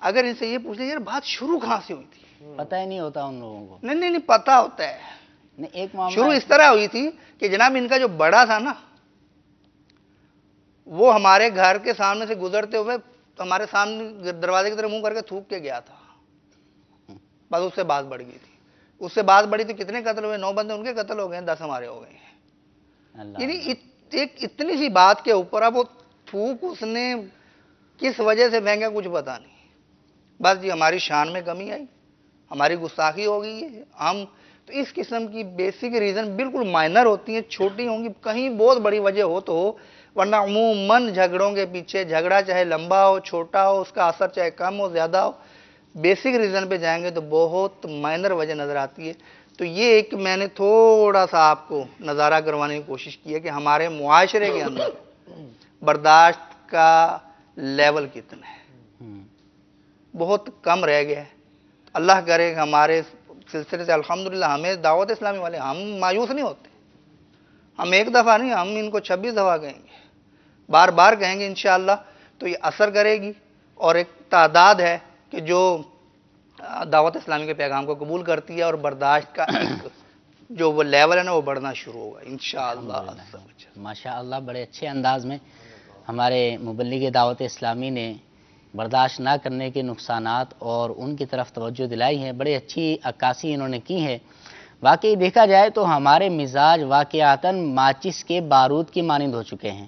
اگر ان سے یہ پوچھ لیں یار بات شروع کہاں سے ہوئی تھی، پتہ ہی نہیں ہوتا ان لوگوں کو. نہیں پتہ ہوتا ہے. ایک معاملہ شروع اس طرح ہوئی تھی کہ جناب ان کا جو بڑا تھا نا، وہ ہمارے گھر کے سامنے سے گزرتے ہوئے ہمارے سامنے دروازے کی طرف منہ کر کے تھوک کے گیا تھا. بس اس سے بات بڑھ گئی تھی. اس سے بات بڑھی تو کتنے قتل ہوئے؟ 9 بندے ان کے قتل ہو گئے، 10 ہمارے ہو گئے ہیں. یعنی ایک اتنی سی بات کے اوپر اب وہ تھوک اس نے کس وجہ سے پھینکا کچھ پتا نہیں. بس جی ہماری شان میں کمی آئی، ہماری گستاخی ہو گئی ہے. ہم تو اس قسم کی بیسک ریزن بالکل مائنر ہوتی ہیں، چھوٹی ہوں گی، کہیں بہت بڑی وجہ ہو تو ہو، ورنہ عموماً جھگڑوں کے پیچھے جھگڑا چاہے لمبا ہو چھوٹا ہو، اس کا اثر چاہے کم ہو زیادہ ہو، بیسک ریزن پہ جائیں گے تو بہت مائنر وجہ نظر آتی ہے. تو یہ ایک میں نے تھوڑا سا آپ کو نظارہ کروانے کی کوشش کی ہے کہ ہمارے معاشرے کے اندر برداشت کا لیول کتنا ہے، بہت کم رہ گیا ہے. اللہ کرے کہ ہمارے سلسلے سے الحمدللہ ہمیں دعوت اسلامی والے ہم مایوس نہیں ہوتے. ہم ایک دفعہ نہیں، ہم ان کو 26 دفعہ کہیں گے، بار بار کہیں گے انشاءاللہ. تو یہ اثر کرے گی اور ایک تعداد ہے کہ جو دعوت اسلامی کے پیغام کو قبول کرتی ہے اور برداشت کا ایک جو وہ لیول ہے نا وہ بڑھنا شروع ہوگا انشاءاللہ. ماشاءاللہ بڑے اچھے انداز میں ہمارے مبلغ دعوت اسلامی نے برداشت نہ کرنے کے نقصانات اور ان کی طرف توجہ دلائی ہے. بڑی اچھی عکاسی انہوں نے کی ہے. واقعی دیکھا جائے تو ہمارے مزاج واقعاتاً ماچس کے بارود کی مانند ہو چکے ہیں.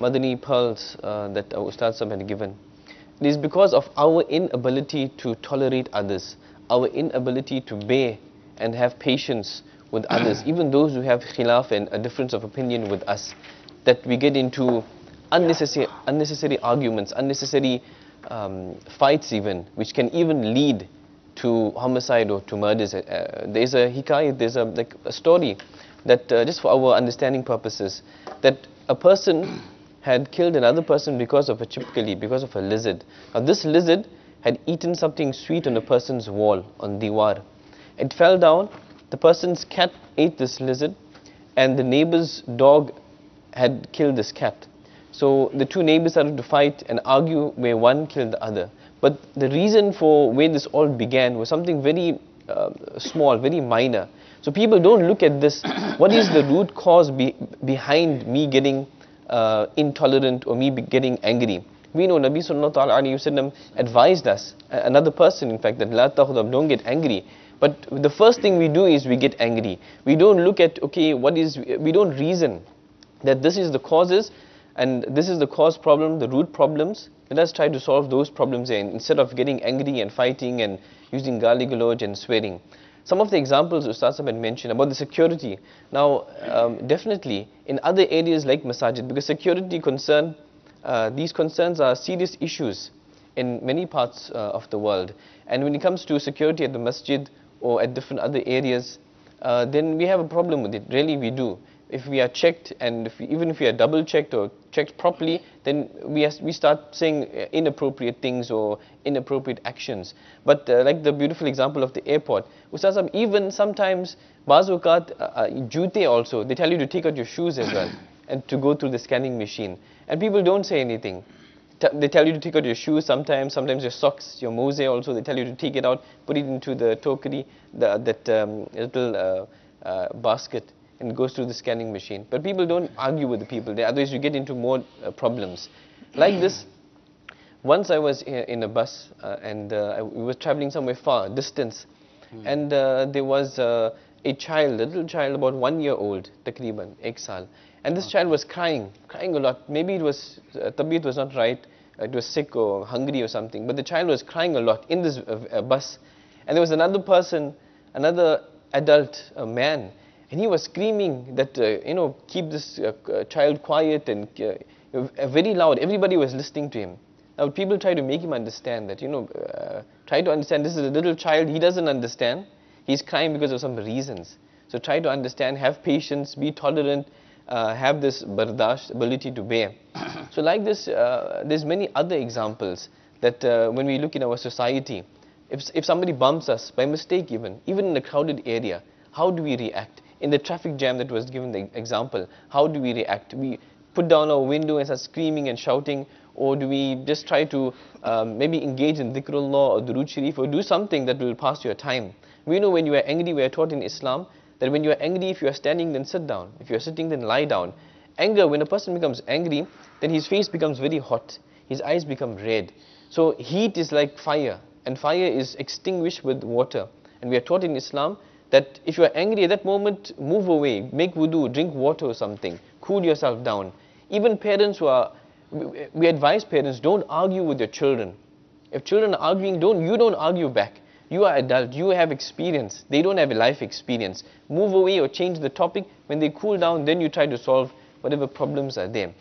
Madani pearls that our Ustad Sahib had given. It is because of our inability to tolerate others, our inability to bear and have patience with others, even those who have khilaf and a difference of opinion with us, that we get into unnecessary arguments, unnecessary fights even, which can even lead to homicide or to murders. There's a hikayat, there's a story that just for our understanding purposes, that a person had killed another person because of a chipkali, because of a lizard. Now this lizard had eaten something sweet on a person's wall, on diwar. It fell down, the person's cat ate this lizard, and the neighbor's dog had killed this cat. So the two neighbors started to fight and argue where one killed the other. But the reason for where this all began was something very small, very minor. So people don't look at this. What is the root cause behind me getting intolerant or me getting angry? We know Nabi Sallallahu Alaihi Wasallam advised us, another person in fact, that La taghdab, don't get angry. But the first thing we do is we get angry. We don't look at, okay, we don't reason that this is the causes and this is the cause problem, the root problems. Let us try to solve those problems instead of getting angry and fighting and using gali galoch and swearing. Some of the examples Ustaz Sahib had mentioned about the security. Now, definitely in other areas like masajid, because security concern, these concerns are serious issues in many parts of the world. And when it comes to security at the masjid or at different other areas, then we have a problem with it. Really, we do. If we are checked, and even if we are double checked or checked properly, then we start saying inappropriate things or inappropriate actions. But like the beautiful example of the airport, Ustaz Sahib, even sometimes bazukat jute also, they tell you to take out your shoes as well and to go through the scanning machine. And people don't say anything. They tell you to take out your shoes sometimes your socks, your mose also, they tell you to take it out, put it into the tokri, that little basket, and it goes through the scanning machine. But people don't argue with the people there, otherwise you get into more problems. Like this, once I was in a bus and we were traveling somewhere far, distance, and there was a little child about 1 year old, takriban, 1 saal. And this child was crying a lot. Maybe it was, tabiyat was not right, it was sick or hungry or something. But the child was crying a lot in this bus. And there was another person, another adult, a man, and he was screaming that, keep this child quiet and very loud. Everybody was listening to him. Now people try to make him understand that, try to understand this is a little child, he doesn't understand. He's crying because of some reasons. So try to understand, have patience, be tolerant, have this bardash, ability to bear. So like this, there's many other examples that when we look in our society, if somebody bumps us by mistake even in a crowded area, how do we react? In the traffic jam that was given the example, how do we react? We put down our window and start screaming and shouting, or do we just try to maybe engage in dhikrullah or durood sharif or do something that will pass your time? We know when you are angry, we are taught in Islam that when you are angry, if you are standing, then sit down. If you are sitting, then lie down. Anger, when a person becomes angry, then his face becomes very hot, his eyes become red. So heat is like fire, and fire is extinguished with water. And we are taught in Islam that if you are angry at that moment, move away, make wudu, drink water or something, cool yourself down. Even parents we advise parents, don't argue with your children. If children are arguing, you don't argue back. You are adult, you have experience, they don't have a life experience. Move away or change the topic. When they cool down, then you try to solve whatever problems are there.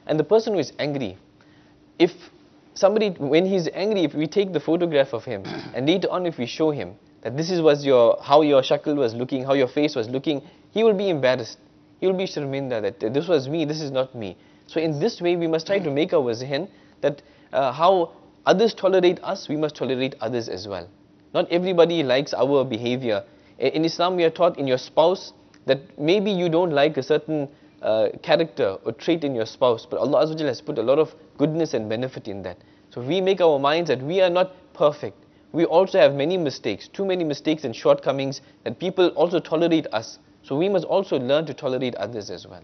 And the person who is angry, when he's angry, if we take the photograph of him, and later on if we show him that this was how your shakl was looking, how your face was looking, he will be embarrassed. He will be sharminda that this was me, this is not me. So in this way, we must try to make our zihin that how others tolerate us, we must tolerate others as well. Not everybody likes our behavior. In Islam, we are taught in your spouse that maybe you don't like a certain character or trait in your spouse, but Allah Azza wa Jalla has put a lot of goodness and benefit in that. So we make our minds that we are not perfect. We also have many mistakes, too many mistakes and shortcomings, that people also tolerate us. So we must also learn to tolerate others as well.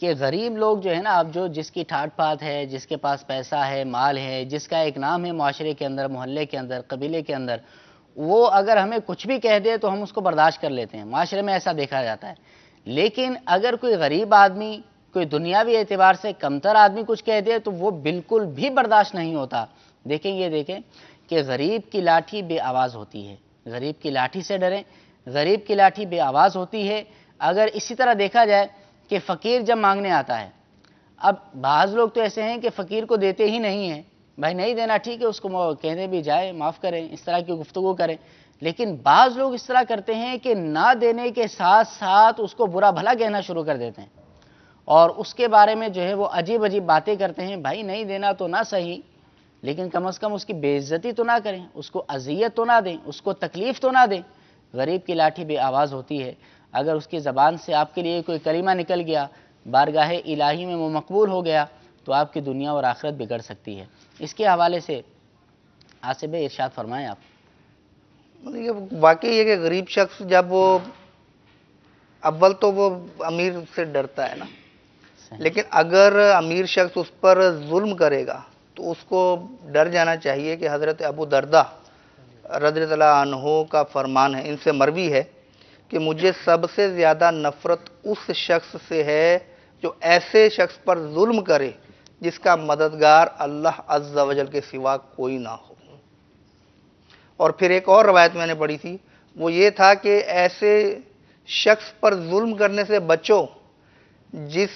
کہ غریب لوگ جو ہے نا، اب جس کی ٹھاٹ پات ہے، جس کے پاس پیسہ ہے، مال ہے، جس کا ایک نام ہے معاشرے کے اندر، محلے کے اندر، قبیلے کے اندر، وہ اگر ہمیں کچھ بھی کہہ دے تو ہم اس کو برداشت کر لیتے ہیں، معاشرے میں ایسا دیکھا جاتا ہے. لیکن اگر کوئی غریب آدمی، کوئی دنیاوی اعتبار سے کمتر آدمی کچھ کہہ دے تو وہ بالکل بھی برداشت نہیں ہوتا. دیکھیں کہ غریب کی لاٹھی بے آواز ہوتی ہے. غریب کی لاٹھی سے ڈریں، غریب کی لاٹھی بے آواز ہوتی ہے. اگر اسی طرح دیکھا جائے کہ فقیر جب مانگنے آتا ہے، اب بعض لوگ تو ایسے ہیں کہ فقیر کو دیتے ہی نہیں ہیں. بھائی نہیں دینا ٹھیک ہے، اس کو کہنے بھی جائے، معاف کریں، اس طرح کی گفتگو کریں. لیکن بعض لوگ اس طرح کرتے ہیں کہ نہ دینے کے ساتھ ساتھ اس کو برا بھلا کہنا شروع کر دیتے ہیں، اور اس کے بارے میں جو ہے وہ عجیب عجیب باتیں کرتے ہیں. بھائی نہیں دینا تو نہ صحیح، لیکن کم از کم اس کی بے عزتی تو نہ کریں، اس کو اذیت تو نہ دیں، اس کو تکلیف تو نہ دیں. غریب کی لاٹھی بے آواز ہوتی ہے. اگر اس کی زبان سے آپ کے لیے کوئی کلمہ نکل گیا، بارگاہ الہی میں وہ مقبول ہو گیا، تو آپ کی دنیا اور آخرت بگڑ سکتی ہے. اس کے حوالے سے آصف بھائی ارشاد فرمائیں آپ. یہ واقعی ہے کہ غریب شخص جب وہ اول تو وہ امیر سے ڈرتا ہے نا، لیکن اگر امیر شخص اس پر ظلم کرے گا تو اس کو ڈر جانا چاہیے کہ حضرت ابو دردہ رضی اللہ عنہ کا فرمان ہے، ان سے مروی ہے کہ مجھے سب سے زیادہ نفرت اس شخص سے ہے جو ایسے شخص پر ظلم کرے جس کا مددگار اللہ عز و جل کے سوا کوئی نہ ہو. اور پھر ایک اور روایت میں نے پڑھی تھی، وہ یہ تھا کہ ایسے شخص پر ظلم کرنے سے بچو جس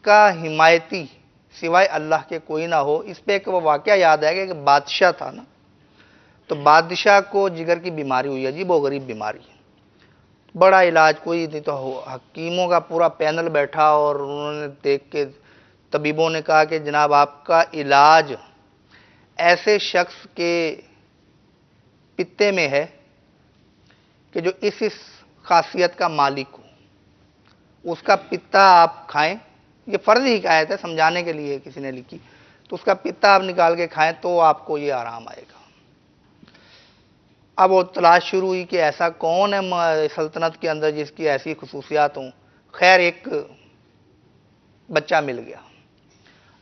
کا حمایتی سوائے اللہ کے کوئی نہ ہو. اس پہ ایک وہ واقعہ یاد ہے کہ بادشاہ تھا نا، تو بادشاہ کو جگر کی بیماری ہوئی، عجیب و غریب بیماری، بڑا علاج کوئی نہیں، تو حکیموں کا پورا پینل بیٹھا اور انہوں نے دیکھ کے طبیبوں نے کہا کہ جناب آپ کا علاج ایسے شخص کے پتے میں ہے کہ جو اس خاصیت کا مالک ہو، اس کا پتا آپ کھائیں. یہ فرضی حکایت ہے، سمجھانے کے لیے کسی نے لکھی. تو اس کا پتا آپ نکال کے کھائیں تو آپ کو یہ آرام آئے گا. اب وہ تلاش شروع ہوئی کہ ایسا کون ہے سلطنت کے اندر جس کی ایسی خصوصیات ہوں. خیر ایک بچہ مل گیا.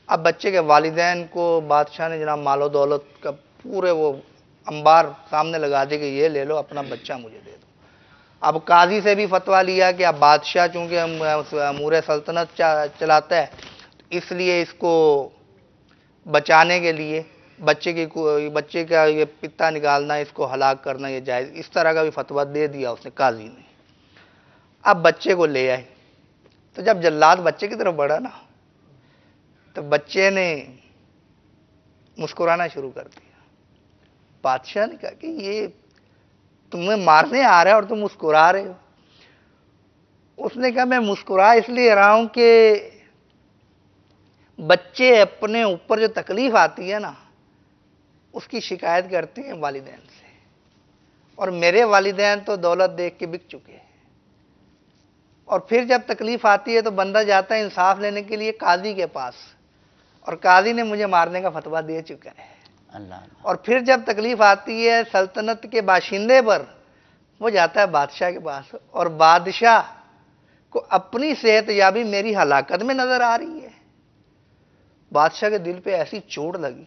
اب بچے کے والدین کو بادشاہ نے جناب مال و دولت کا پورے وہ انبار سامنے لگا دے کہ یہ لے لو، اپنا بچہ مجھے دے دو. اب قاضی سے بھی فتویٰ لیا کہ اب بادشاہ چونکہ امور سلطنت چلاتا ہے، اس لیے اس کو بچانے کے لیے بچے کا یہ پتا نکالنا، اس کو ہلاک کرنا یہ جائز، اس طرح کا بھی فتویٰ دے دیا اس نے قاضی نے. اب بچے کو لے آئے، تو جب جلاد بچے کی طرف بڑھا نا تو بچے نے مسکرانا شروع کر دیا. بادشاہ نے کہا کہ یہ تمہیں مارنے آ رہا ہے اور تم مسکرا رہے ہو. اس نے کہا میں مسکرا اس لیے رہا ہوں کہ بچے اپنے اوپر جو تکلیف آتی ہے نا اس کی شکایت کرتے ہیں والدین سے، اور میرے والدین تو دولت دیکھ کے بک چکے ہیں. اور پھر جب تکلیف آتی ہے تو بندہ جاتا ہے انصاف لینے کے لیے قاضی کے پاس، اور قاضی نے مجھے مارنے کا فتویٰ دے چکا ہے. اور پھر جب تکلیف آتی ہے سلطنت کے باشندے پر، وہ جاتا ہے بادشاہ کے پاس، اور بادشاہ کو اپنی صحت یابی میری ہلاکت میں نظر آ رہی ہے. بادشاہ کے دل پہ ایسی چوٹ لگی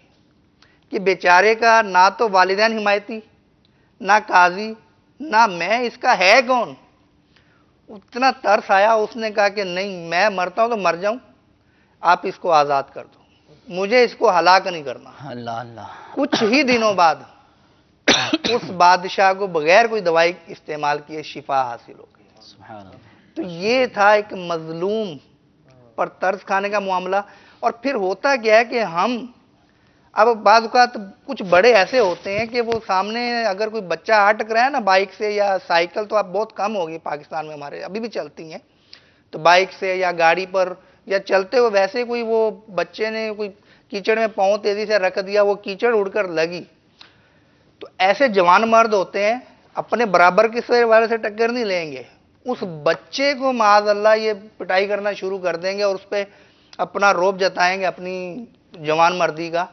کہ بیچارے کا نہ تو والدین حمایتی، نہ قاضی، نہ میں، اس کا ہے کون. اتنا ترس آیا، اس نے کہا کہ نہیں، میں مرتا ہوں تو مر جاؤں، آپ اس کو آزاد کر دو، مجھے اس کو ہلاک نہیں کرنا. اللہ اللہ. کچھ ہی دنوں بعد اس بادشاہ کو بغیر کوئی دوائی استعمال کیے شفا حاصل ہو گئی. سبحان اللہ. تو یہ تھا ایک مظلوم پر ترس کھانے کا معاملہ. اور پھر ہوتا کیا ہے کہ ہم اب بعض اوقات کچھ بڑے ایسے ہوتے ہیں کہ وہ سامنے اگر کوئی بچہ اٹک رہا ہے نا بائک سے یا سائیکل، تو اب بہت کم ہوگی پاکستان میں، ہمارے ابھی بھی چلتی ہیں، تو بائک سے یا گاڑی پر یا چلتے ہوئے ویسے کوئی وہ بچے نے کوئی کیچڑ میں پاؤں تیزی سے رکھ دیا، وہ کیچڑ اڑ کر لگی، تو ایسے جوان مرد ہوتے ہیں اپنے برابر کسی والے سے ٹکر نہیں لیں گے، اس بچے کو معاذ اللہ یہ پٹائی کرنا شروع کر دیں گے اور اس پہ اپنا روب جتائیں گے اپنی جوان مردی کا.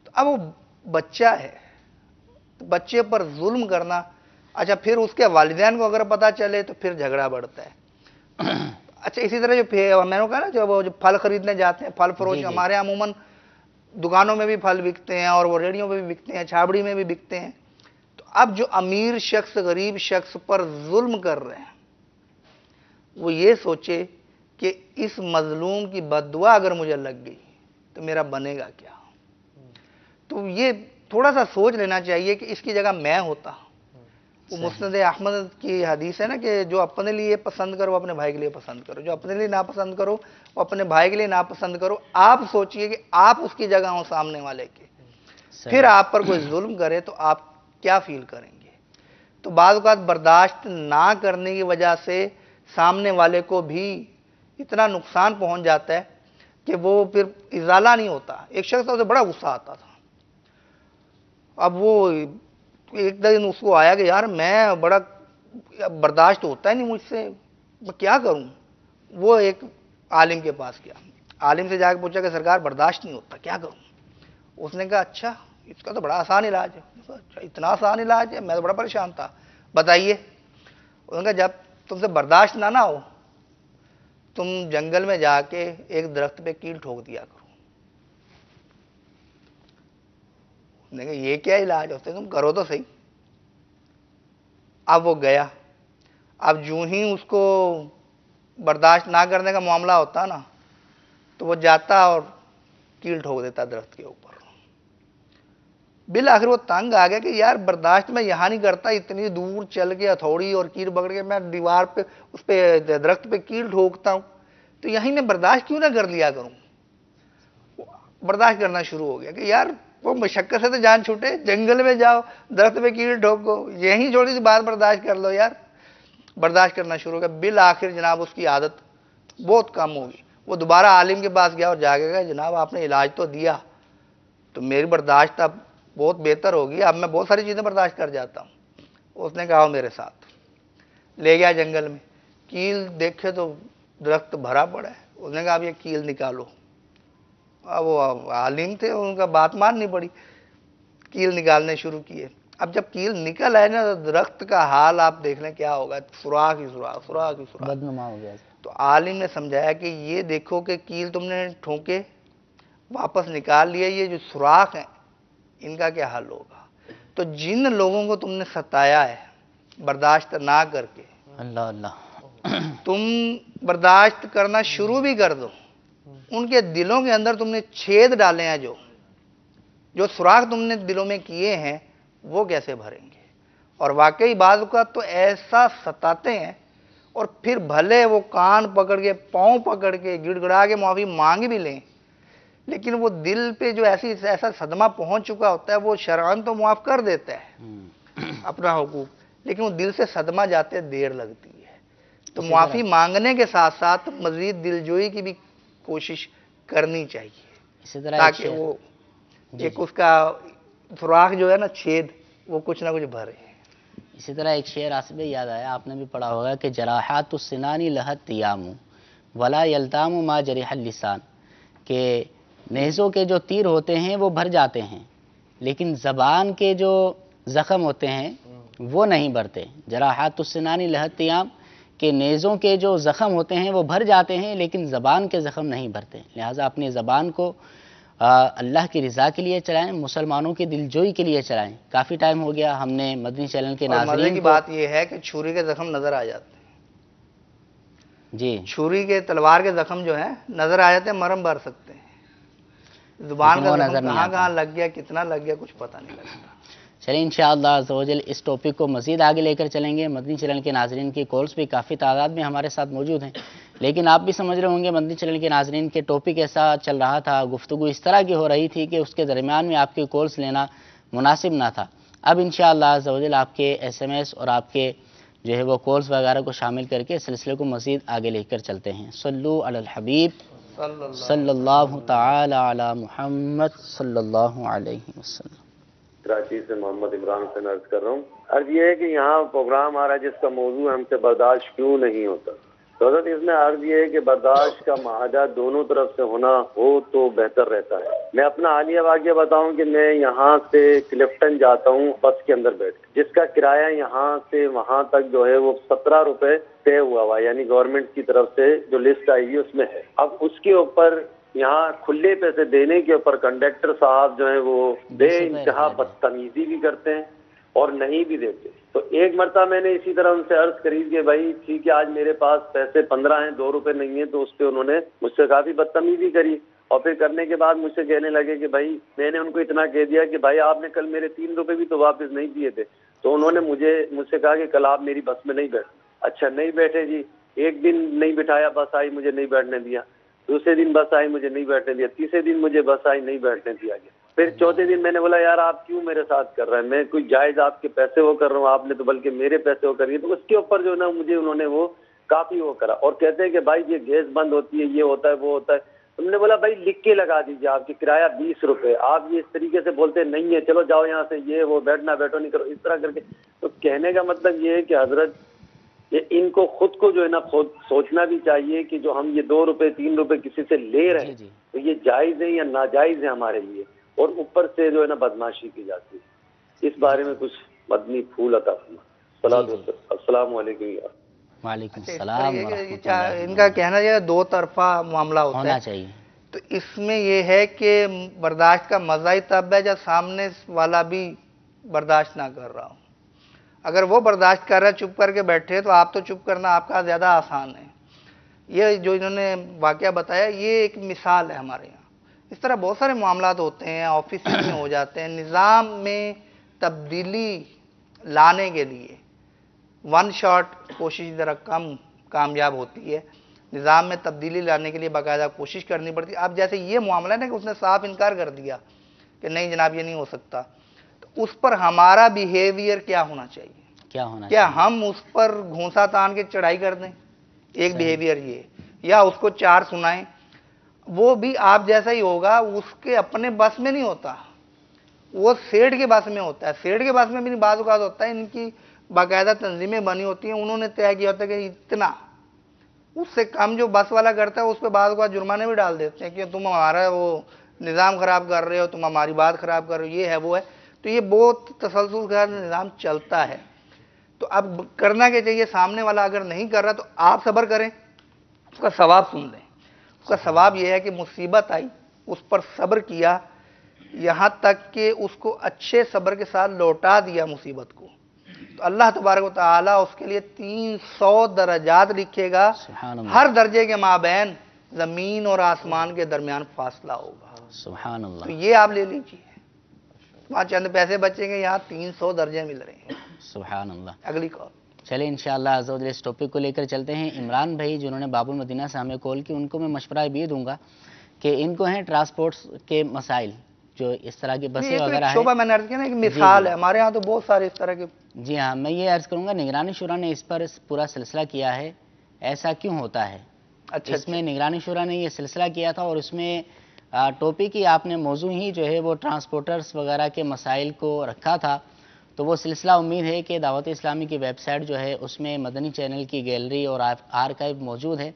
تو اب وہ بچہ ہے، بچے پر ظلم کرنا. اچھا پھر اس کے والدین کو اگر پتہ چلے تو پھر جھگڑا بڑھتا ہے. اچھا اسی طرح جو میں نے کہا نا جو پھل خریدنے جاتے ہیں پھل فروش، ہمارے یہاں عموماً دکانوں میں بھی پھل بکتے ہیں اور وہ ریڑیوں میں بھی بکتے ہیں، چھابڑی میں بھی بکتے ہیں. تو اب جو امیر شخص غریب شخص پر ظلم کر رہے ہیں وہ یہ سوچے کہ اس مظلوم کی بد دعا اگر مجھے لگ گئی تو میرا بنے گا کیا. تو یہ تھوڑا سا سوچ لینا چاہیے کہ اس کی جگہ میں ہوتا. وہ مسند احمد کی حدیث ہے نا کہ جو اپنے لیے پسند کرو اپنے بھائی کے لیے پسند کرو، جو اپنے لیے ناپسند کرو وہ اپنے بھائی کے لیے ناپسند کرو. آپ سوچئے کہ آپ اس کی جگہ ہوں سامنے والے کے، پھر آپ پر کوئی ظلم کرے تو آپ کیا فیل کریں گے. تو بعض اوقات برداشت نہ کرنے کی وجہ سے سامنے والے کو بھی اتنا نقصان پہنچ جاتا ہے کہ وہ پھر ازالہ نہیں ہوتا. ایک شخص تھا، اسے بڑا غصہ آتا تھا. اب وہ ایک دن اس کو آیا کہ یار میں بڑا برداشت ہوتا ہے نہیں مجھ سے، میں کیا کروں. وہ ایک عالم کے پاس گیا، عالم سے جا کے پوچھا کہ سرکار برداشت نہیں ہوتا کیا کروں. اس نے کہا اچھا اس کا تو بڑا آسان علاج ہے. اچھا اتنا آسان علاج ہے، میں تو بڑا پریشان تھا، بتائیے. انہوں نے کہا جب تم سے برداشت نہ ہو تم جنگل میں جا کے ایک درخت پہ کیل ٹھوک دیا کرو. نے کہا یہ کیا علاج ہوتا ہے، تم کرو تو صحیح. اب وہ گیا. اب جو ہی اس کو برداشت نہ کرنے کا معاملہ ہوتا نا تو وہ جاتا اور کیل ٹھوک دیتا درخت کے اوپر. بالآخر وہ تنگ آ گیا کہ یار برداشت میں یہاں نہیں کرتا، اتنی دور چل کے ہتھوڑی اور کیل پکڑ کے میں دیوار پہ اس پہ درخت پہ کیل ٹھوکتا ہوں، تو یہیں میں برداشت کیوں نہ کر لیا کروں. برداشت کرنا شروع ہو گیا کہ یار وہ مشقت سے تو جان چھوٹے، جنگل میں جاؤ درخت پہ کیل ٹھوکو، یہیں چھوٹی سی بات برداشت کر لو یار. برداشت کرنا شروع ہو گیا. بالآخر جناب اس کی عادت بہت کم ہوگی. وہ دوبارہ عالم کے پاس گیا اور جا کے کہا جناب آپ نے علاج تو دیا تو میری برداشت اب بہت بہتر ہوگی، اب میں بہت ساری چیزیں برداشت کر جاتا ہوں. اس نے کہا میرے ساتھ لے گیا جنگل میں. کیل دیکھے تو درخت بھرا پڑا ہے. اس نے کہا اب یہ کیل نکالو. اب وہ عالم تھے ان کا بات ماننی پڑی. کیل نکالنے شروع کیے. اب جب کیل نکل آئے نا تو درخت کا حال آپ دیکھ لیں کیا ہوگا، سوراخ ہی سوراخ، سوراخ ہی سوراخ، بدنما ہو گیا. تو عالم نے سمجھایا کہ یہ دیکھو کہ کیل تم نے ٹھونکے واپس نکال لیے، یہ جو سوراخ ہیں ان کا کیا حل ہوگا. تو جن لوگوں کو تم نے ستایا ہے برداشت نہ کر کے، اللہ اللہ، تم برداشت کرنا شروع بھی کر دو، ان کے دلوں کے اندر تم نے چھید ڈالے ہیں، جو سوراخ تم نے دلوں میں کیے ہیں وہ کیسے بھریں گے. اور واقعی بعض اوقات تو ایسا ستاتے ہیں اور پھر بھلے وہ کان پکڑ کے پاؤں پکڑ کے گڑ گڑا کے معافی مانگ بھی لیں، لیکن وہ دل پہ جو ایسا صدمہ پہنچ چکا ہوتا ہے وہ شرعاً تو معاف کر دیتا ہے اپنا حقوق، لیکن وہ دل سے صدمہ جاتے دیر لگتی ہے. تو معافی مانگنے کے ساتھ ساتھ مزید دلجوئی کی بھی کوشش کرنی چاہیے اسی طرح تاکہ وہ ایک اس کا سوراخ جو ہے نا چھید وہ کچھ نہ کچھ بھرے. اسی طرح ایک شعر آصف بھائی یاد آیا، آپ نے بھی پڑھا ہوگا کہ جراحات السنان لہت تیام ولا یلتام ما جرح اللسان، کہ نیزوں کے جو تیر ہوتے ہیں وہ بھر جاتے ہیں لیکن زبان کے جو زخم ہوتے ہیں وہ نہیں بھرتے. جراحات السنان لہت تیام، کہ نیزوں کے جو زخم ہوتے ہیں وہ بھر جاتے ہیں لیکن زبان کے زخم نہیں بھرتے. لہٰذا اپنی زبان کو اللہ کی رضا کے لیے چلائیں، مسلمانوں کی دلجوئی کے لیے چلائیں. کافی ٹائم ہو گیا ہم نے مدنی چینل کے اور مزے ناظرین کی کو بات یہ ہے کہ چھری کے زخم نظر آ جاتے ہیں. جی چھری کے تلوار کے زخم جو ہیں نظر آ جاتے ہیں، مرہم بھر سکتے ہیں. زبان لیکن کا وہ زخم نظر نہیں کہاں آتا. کہاں لگ گیا، کتنا لگ گیا، کچھ پتہ نہیں لگتا. چلیں انشاءاللہ عز و جل اس ٹاپک کو مزید آگے لے کر چلیں گے. مدنی چینل کے ناظرین کی کالز بھی کافی تعداد میں ہمارے ساتھ موجود ہیں، لیکن آپ بھی سمجھ رہے ہوں گے مدنی چینل کے ناظرین کے ٹاپک ایسا چل رہا تھا، گفتگو اس طرح کی ہو رہی تھی کہ اس کے درمیان میں آپ کی کالز لینا مناسب نہ تھا. اب انشاءاللہ عز و جل آپ کے ایس ایم ایس اور آپ کے جو ہے وہ کالز وغیرہ کو شامل کر کے سلسلے کو مزید آگے لے کر چلتے ہیں. صلو علی الحبیب صلی اللہ تعالی علی محمد صلی اللہ علیہ وسلم. کراچی سے محمد عمران حسین عرض کر رہا ہوں. عرض یہ ہے کہ یہاں پروگرام آ رہا ہے جس کا موضوع ہم سے برداشت کیوں نہیں ہوتا. تو حضرت اس میں عرض یہ ہے کہ برداشت کا معاہدہ دونوں طرف سے ہونا ہو تو بہتر رہتا ہے. میں اپنا حالیہ واقعہ بتاؤں کہ میں یہاں سے کلفٹن جاتا ہوں بس کے اندر بیٹھ کے، جس کا کرایہ یہاں سے وہاں تک جو ہے وہ 17 روپے طے ہوا ہوا، یعنی گورنمنٹ کی طرف سے جو لسٹ آئی ہے اس میں ہے. اب اس کے اوپر یہاں کھلے پیسے دینے کے اوپر کنڈکٹر صاحب جو ہیں وہ بے انتہا بدتمیزی بھی کرتے ہیں اور نہیں بھی دیتے. تو ایک مرتبہ میں نے اسی طرح ان سے عرض کری کہ بھائی ٹھیک ہے آج میرے پاس پیسے 15 ہیں، 2 روپے نہیں ہیں، تو اس پہ انہوں نے مجھ سے کافی بدتمیزی کری، اور پھر کرنے کے بعد مجھ سے کہنے لگے کہ بھائی میں نے ان کو اتنا کہہ دیا کہ بھائی آپ نے کل میرے 3 روپے بھی تو واپس نہیں دیے تھے. تو انہوں نے مجھ سے کہا کہ کل آپ میری بس میں نہیں بیٹھے. اچھا نہیں بیٹھے جی، ایک دن نہیں بٹھایا، بس آئی مجھے نہیں بیٹھنے دیا، دوسرے دن بس آئی مجھے نہیں بیٹھنے دیا، تیسرے دن مجھے بس آئی نہیں بیٹھنے دیا گیا. پھر چوتھے دن میں نے بولا یار آپ کیوں میرے ساتھ کر رہے ہیں، میں کوئی جائز آپ کے پیسے وہ کر رہا ہوں، آپ نے تو بلکہ میرے پیسے وہ کریے. تو اس کے اوپر جو ہے نا مجھے انہوں نے وہ کافی وہ کرا، اور کہتے ہیں کہ بھائی یہ گیس بند ہوتی ہے، یہ ہوتا ہے وہ ہوتا ہے. تم نے بولا بھائی لکھ کے لگا دیجیے آپ کی کرایہ 20 روپے، آپ یہ اس طریقے سے بولتے نہیں ہے چلو جاؤ یہاں سے، یہ وہ بیٹھنا بیٹھو نہیں کرو اس طرح کر کے. تو کہنے کا مطلب یہ ہے کہ حضرت یہ ان کو خود کو جو ہے نا خود سوچنا بھی چاہیے کہ جو ہم یہ 2 روپے 3 روپے کسی سے لے رہے ہیں تو یہ جائز ہے یا ناجائز ہے ہمارے لیے، اور اوپر سے جو ہے نا بدماشی کی جاتی ہے. اس بارے میں کچھ مدنی پھول عطا فرما. السلام علیکم. وعلیکم السلام ورحمۃ ان اللہ. کا کہنا یہ دو طرفہ معاملہ ہوتا ہے چاہیے. تو اس میں یہ ہے کہ برداشت کا مزہ ہی تب ہے جب سامنے والا بھی برداشت نہ کر رہا ہو. اگر وہ برداشت کر رہا ہے چپ کر کے بیٹھے تو آپ تو چپ کرنا آپ کا زیادہ آسان ہے. یہ جو انہوں نے واقعہ بتایا یہ ایک مثال ہے ہمارے یہاں. اس طرح بہت سارے معاملات ہوتے ہیں، آفس میں ہو جاتے ہیں. نظام میں تبدیلی لانے کے لیے ون شاٹ کوشش ذرا کم کامیاب ہوتی ہے. نظام میں تبدیلی لانے کے لیے باقاعدہ کوشش کرنی پڑتی ہے. اب جیسے یہ معاملہ ہے نا کہ اس نے صاف انکار کر دیا کہ نہیں جناب یہ نہیں ہو سکتا، تو اس پر ہمارا بیہیویئر کیا ہونا چاہیے؟ کیا ہم اس پر گھونسا تان کے چڑھائی کر دیں؟ ایک بیہیویئر یہ، یا اس کو 4 سنائیں. وہ بھی آپ جیسا ہی ہوگا، اس کے اپنے بس میں نہیں ہوتا، وہ سیٹ کے بس میں ہوتا ہے. سیٹ کے بس میں بھی بعض اوقات ہوتا ہے، ان کی باقاعدہ تنظیمیں بنی ہوتی ہیں، انہوں نے طے کیا ہوتا ہے کہ اتنا، اس سے کم جو بس والا کرتا ہے اس پہ بعض اوقات جرمانے بھی ڈال دیتے ہیں کہ تم ہمارا وہ نظام خراب کر رہے ہو، تم ہماری بات خراب کر رہے ہو، یہ ہے وہ ہے. تو یہ بہت تسلسل کے ساتھ نظام چلتا ہے. تو اب کرنا کیا چاہیے؟ سامنے والا اگر نہیں کر رہا تو آپ صبر کریں، اس کا ثواب سن لیں. اس کا ثواب یہ ہے کہ مصیبت آئی، اس پر صبر کیا، یہاں تک کہ اس کو اچھے صبر کے ساتھ لوٹا دیا مصیبت کو، تو اللہ تبارک و تعالیٰ اس کے لیے 300 درجات لکھے گا. ہر درجے کے مابین زمین اور آسمان کے درمیان فاصلہ ہوگا. سبحان اللہ. تو یہ آپ لے لیجیے، وہاں چند پیسے بچیں گے، یہاں 300 درجے مل رہے ہیں. سبحان اللہ. اگلی کال. چلیں انشاءاللہ عز و جل اس ٹاپک کو لے کر چلتے ہیں. عمران بھائی جنہوں نے باب المدینہ سے ہمیں کال کی، ان کو میں مشورہ بھی دوں گا کہ ان کو ہیں ٹرانسپورٹس کے مسائل، جو اس طرح کی بسیں وغیرہ ہیں. شعبہ میں نے عرض کیا نا ایک مثال ہے، ہمارے ہاں تو بہت سارے اس طرح کے. جی ہاں، میں یہ عرض کروں گا نگرانی شورا نے اس پر پورا سلسلہ کیا ہے، ایسا کیوں ہوتا ہے. اس میں نگرانی شورا نے یہ سلسلہ کیا تھا، اور اس میں ٹاپک ہی آپ نے موضوع ہی جو ہے وہ ٹرانسپورٹرز وغیرہ کے مسائل کو رکھا تھا. تو وہ سلسلہ امید ہے کہ دعوت اسلامی کی ویب سائٹ جو ہے اس میں مدنی چینل کی گیلری اور آرکائیو موجود ہے،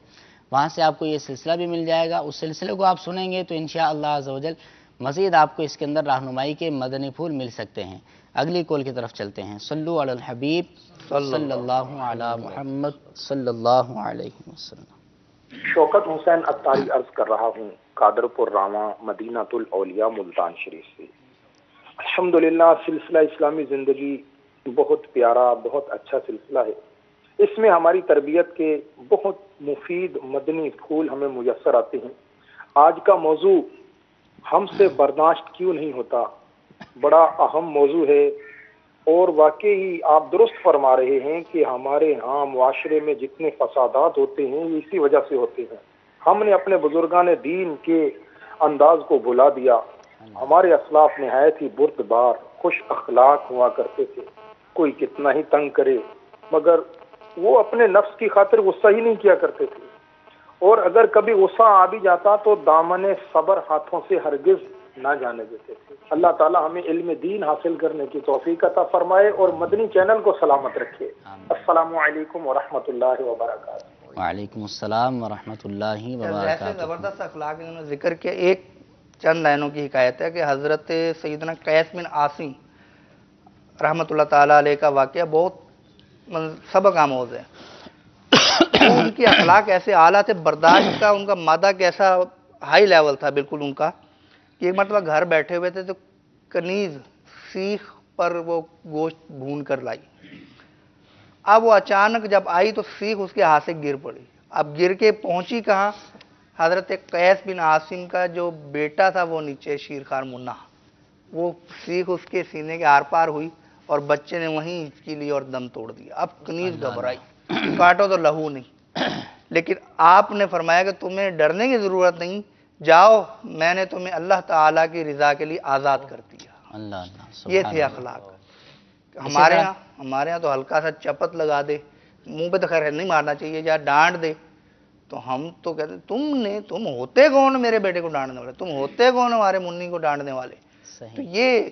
وہاں سے آپ کو یہ سلسلہ بھی مل جائے گا. اس سلسلے کو آپ سنیں گے تو انشاءاللہ عز و جل مزید آپ کو اس کے اندر رہنمائی کے مدنی پھول مل سکتے ہیں. اگلی کال کی طرف چلتے ہیں. صلو علی الحبیب صلی اللہ علی محمد صلی اللہ علیہ وسلم. شوکت حسین اتاری عرض کر رہا ہوں، قادرپور راواں، مدینہ الاولیاء، ملتان شریف سے. الحمدللہ سلسلہ اسلامی زندگی بہت پیارا، بہت اچھا سلسلہ ہے. اس میں ہماری تربیت کے بہت مفید مدنی پھول ہمیں میسر آتے ہیں. آج کا موضوع ہم سے برداشت کیوں نہیں ہوتا بڑا اہم موضوع ہے، اور واقعی آپ درست فرما رہے ہیں کہ ہمارے ہاں معاشرے میں جتنے فسادات ہوتے ہیں یہ اسی وجہ سے ہوتے ہیں. ہم نے اپنے بزرگان دین کے انداز کو بھلا دیا. ہمارے اسلاف نہایت ہی بردبار، خوش اخلاق ہوا کرتے تھے. کوئی کتنا ہی تنگ کرے مگر وہ اپنے نفس کی خاطر غصہ ہی نہیں کیا کرتے تھے، اور اگر کبھی غصہ آ بھی جاتا تو دامن صبر ہاتھوں سے ہرگز نہ جانے دیتے تھے. اللہ تعالی ہمیں علم دین حاصل کرنے کی توفیق عطا فرمائے اور مدنی چینل کو سلامت رکھے. السلام علیکم ورحمۃ اللہ وبرکاتہ. وعلیکم السلام ورحمۃ اللہ ایسے وبرکاتہ. زبردست اخلاق انہوں نے ذکر کیا. ایک چند لائنوں کی حکایت ہے کہ حضرت سیدنا قیس بن عاصم رحمۃ اللہ تعالیٰ علیہ کا واقعہ بہت سبق آموز ہے. وہ ان کی اخلاق ایسے اعلیٰ تھے، برداشت کا ان کا مادہ کیسا ہائی لیول تھا بالکل ان کا، کہ ایک مرتبہ گھر بیٹھے ہوئے تھے تو کنیز سیخ پر وہ گوشت بھون کر لائی. اب وہ اچانک جب آئی تو سیخ اس کے ہاتھ سے گر پڑی. اب گر کے پہنچی کہاں؟ حضرت قیس بن عاصم کا جو بیٹا تھا وہ نیچے شیرخوار منا، وہ سیخ اس کے سینے کے آر پار ہوئی اور بچے نے وہیں ہچکی لی اور دم توڑ دیا. اب کنیز گھبرائی، کاٹو تو لہو نہیں. لیکن آپ نے فرمایا کہ تمہیں ڈرنے کی ضرورت نہیں، جاؤ میں نے تمہیں اللہ تعالیٰ کی رضا کے لیے آزاد کر دیا. اللہ اللہ. یہ تھے اخلاق. ہمارے یہاں تو ہلکا سا چپت لگا دے، منہ پہ تو خیر نہیں مارنا چاہیے، یا ڈانٹ دے تو ہم تو کہتے تم ہوتے کون میرے بیٹے کو ڈانٹنے والے، تم ہوتے کون ہمارے منی کو ڈانٹنے والے. تو یہ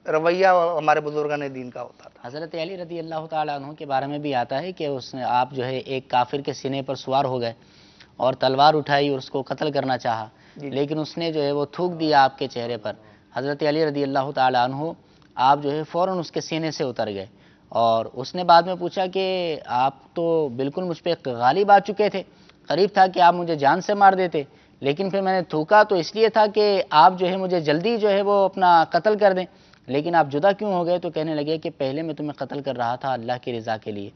رویہ ہمارے بزرگان دین کا ہوتا تھا. حضرت علی رضی اللہ تعالیٰ عنہ کے بارے میں بھی آتا ہے کہ اس نے آپ جو ہے ایک کافر کے سینے پر سوار ہو گئے اور تلوار اٹھائی اور اس کو قتل کرنا چاہا، لیکن اس نے جو ہے وہ تھوک دیا آپ کے چہرے پر. حضرت علی رضی اللہ تعالیٰ عنہ آپ جو ہے فوراً اس کے سینے سے اتر گئے اور اس نے بعد میں پوچھا کہ آپ تو بالکل مجھ پہ غالب آ چکے تھے، قریب تھا کہ آپ مجھے جان سے مار دیتے، لیکن پھر میں نے تھوکا تو اس لیے تھا کہ آپ جو ہے مجھے جلدی جو ہے وہ اپنا قتل کر دیں، لیکن آپ جدا کیوں ہو گئے؟ تو کہنے لگے کہ پہلے میں تمہیں قتل کر رہا تھا اللہ کی رضا کے لیے،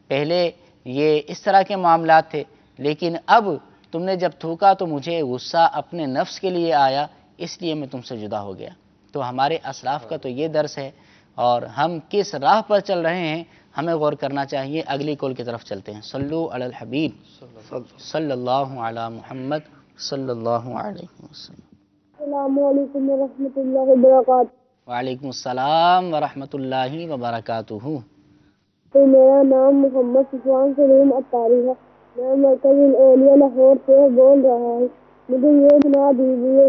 پہلے یہ اس طرح کے معاملات تھے، لیکن اب تم نے جب تھوکا تو مجھے غصہ اپنے نفس کے لیے آیا، اس لیے میں تم سے جدا ہو گیا. تو ہمارے اسلاف کا تو یہ درس ہے، اور ہم کس راہ پر چل رہے ہیں ہمیں غور کرنا چاہیے. اگلی کال کی طرف چلتے ہیں. صلو علی الحبیب صلی اللہ علی محمد صلی اللہ علیہ وسلم. السلام علیکم ورحمۃ اللہ وبرکاتہ. وعلیکم السلام ورحمۃ اللہ وبرکاتہ. تو میرا نام محمد صفوان سلیم اتاری ہے، میں مرکز الاولیاء لاہور سے بول رہا ہوں. مجھے یہ سنا دیجیے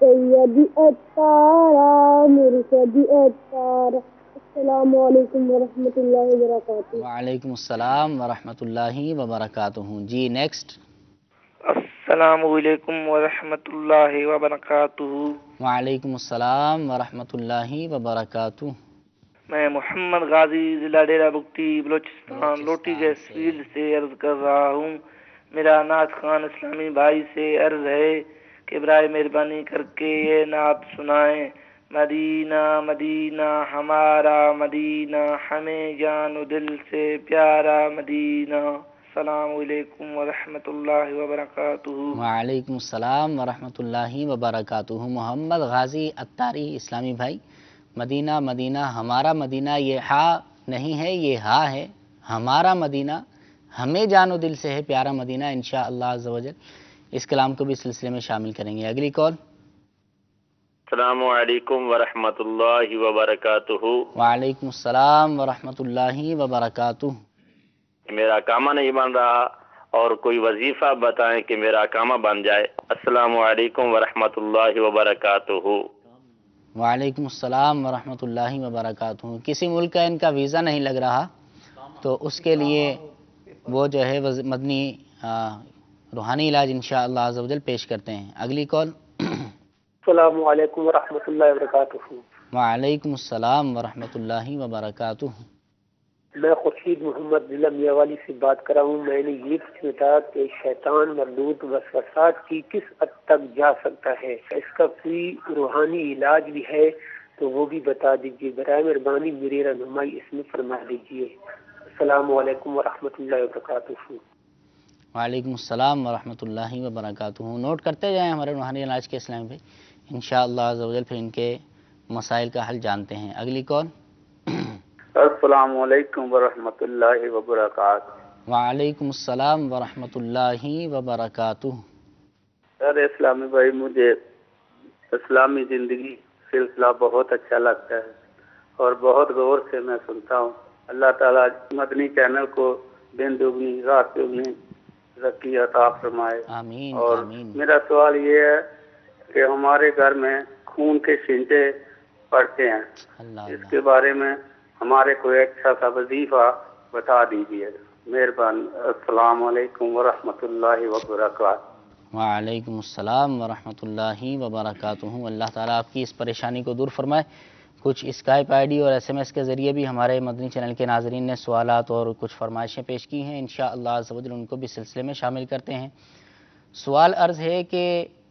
سیدی اتارا مرشدی اتارا. السلام علیکم ورحمۃ اللہ وبرکاتہ. وعلیکم السلام ورحمۃ اللہ وبرکاتہ. جی نیکسٹ. السلام علیکم ورحمۃ اللہ وبرکاتہ. وعلیکم السلام ورحمۃ اللہ وبرکاتہ. میں محمد غازی ضلع ڈیرہ بگٹی بلوچستان لوٹی گیس فیلڈ سے عرض کر رہا ہوں. میرا نعت خان اسلامی بھائی سے عرض ہے کہ برائے مہربانی کر کے یہ نعت سنائیں. مدینہ مدینہ ہمارا مدینہ، ہمیں جان و دل سے پیارا مدینہ. السلام علیکم ورحمۃ اللہ وبرکاتہ. وعلیکم السلام ورحمۃ اللہ وبرکاتہ. محمد غازی اتاری اسلامی بھائی، مدینہ مدینہ ہمارا مدینہ، یہ ہا نہیں ہے یہ ہا ہے، ہمارا مدینہ ہمیں جان و دل سے ہے پیارا مدینہ. انشاءاللہ عز و جل اس کلام کو بھی سلسلے میں شامل کریں گے. اگلی کال. السلام علیکم ورحمۃ اللہ وبرکاتہ. وعلیکم السلام ورحمۃ اللہ وبرکاتہ. میرا کامہ نہیں بن رہا اور کوئی وظیفہ بتائیں کہ میرا کامہ بن جائے. السلام علیکم ورحمۃ اللہ وبرکاتہ. وعلیکم السلام ورحمۃ اللہ وبرکاتہ. کسی ملک کا ان کا ویزا نہیں لگ رہا تو اس کے لیے وہ جو ہے مدنی روحانی علاج انشاءاللہ عز و جل پیش کرتے ہیں. اگلی کال. السلام علیکم ورحمۃ اللہ وبرکاتہ. وعلیکم السلام ورحمۃ اللہ وبرکاتہ. میں خورشید محمد ضلع میاوالی سے بات کر رہا ہوں. میں نے یہ پوچھنا تھا کہ شیطان مردود وسوسات کی کس حد تک جا سکتا ہے، اس کا کوئی روحانی علاج بھی ہے تو وہ بھی بتا دیجیے. برائے مہربانی میری رہنمائی اس میں فرما دیجیے. السلام علیکم ورحمۃ اللہ وبرکاتہ. وعلیکم السلام ورحمۃ اللہ وبرکاتہ. نوٹ کرتے جائیں ہمارے روحانی علاج کے اسلام پہ، انشاءاللہ عز و جل پھر ان کے مسائل کا حل جانتے ہیں. اگلی کال. السلام علیکم ورحمۃ اللہ وبرکاتہ. وعلیکم السلام ورحمۃ اللہ وبرکاتہ. سر اسلامی بھائی، مجھے اسلامی زندگی سلسلہ بہت اچھا لگتا ہے اور بہت غور سے میں سنتا ہوں. اللہ تعالیٰ مدنی چینل کو دن دگنی رات دگنی ترقی عطا فرمائے. آمین. اور آمین. میرا سوال یہ ہے کہ ہمارے گھر میں خون کے چھینٹے پڑتے ہیں، اس کے بارے میں ہمارے کو ایک اچھا سا وظیفہ بتا دیجیے. مہربان السلام علیکم ورحمۃ اللہ وبرکاتہ۔ وعلیکم السلام ورحمۃ اللہ وبرکاتہ۔ اللہ تعالیٰ آپ کی اس پریشانی کو دور فرمائے۔ کچھ اسکائپ آئی ڈی اور ایس ایم ایس کے ذریعے بھی ہمارے مدنی چینل کے ناظرین نے سوالات اور کچھ فرمائشیں پیش کی ہیں، انشاءاللہ عز و جل ان کو بھی سلسلے میں شامل کرتے ہیں۔ سوال عرض ہے کہ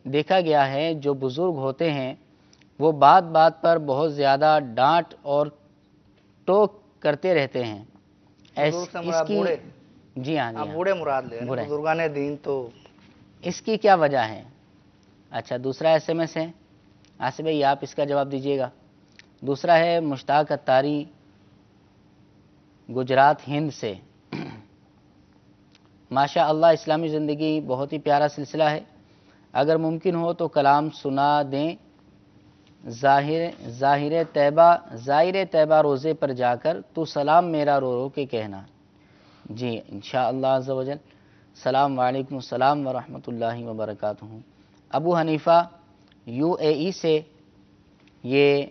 دیکھا گیا ہے جو بزرگ ہوتے ہیں وہ بات بات پر بہت زیادہ ڈانٹ اور ٹوک کرتے رہتے ہیں۔ اس کی جی ہاں بوڑھے مراد لے رہے ہیں، بزرگان دین تو اس کی کیا وجہ ہے؟ اچھا دوسرا ایس ایم ایس ہے، آصف بھائی آپ اس کا جواب دیجیے گا۔ دوسرا ہے مشتاق اتاری گجرات ہند سے۔ ماشاء اللہ اسلامی زندگی بہت ہی پیارا سلسلہ ہے، اگر ممکن ہو تو کلام سنا دیں۔ ظاہر طیبہ روزے پر جا کر تو سلام میرا رو رو کے کہنا۔ جی انشاءاللہ عز و جل۔ سلام وعلیکم السلام ورحمۃ اللہ وبرکاتہ۔ ابو حنیفہ UAE سے یہ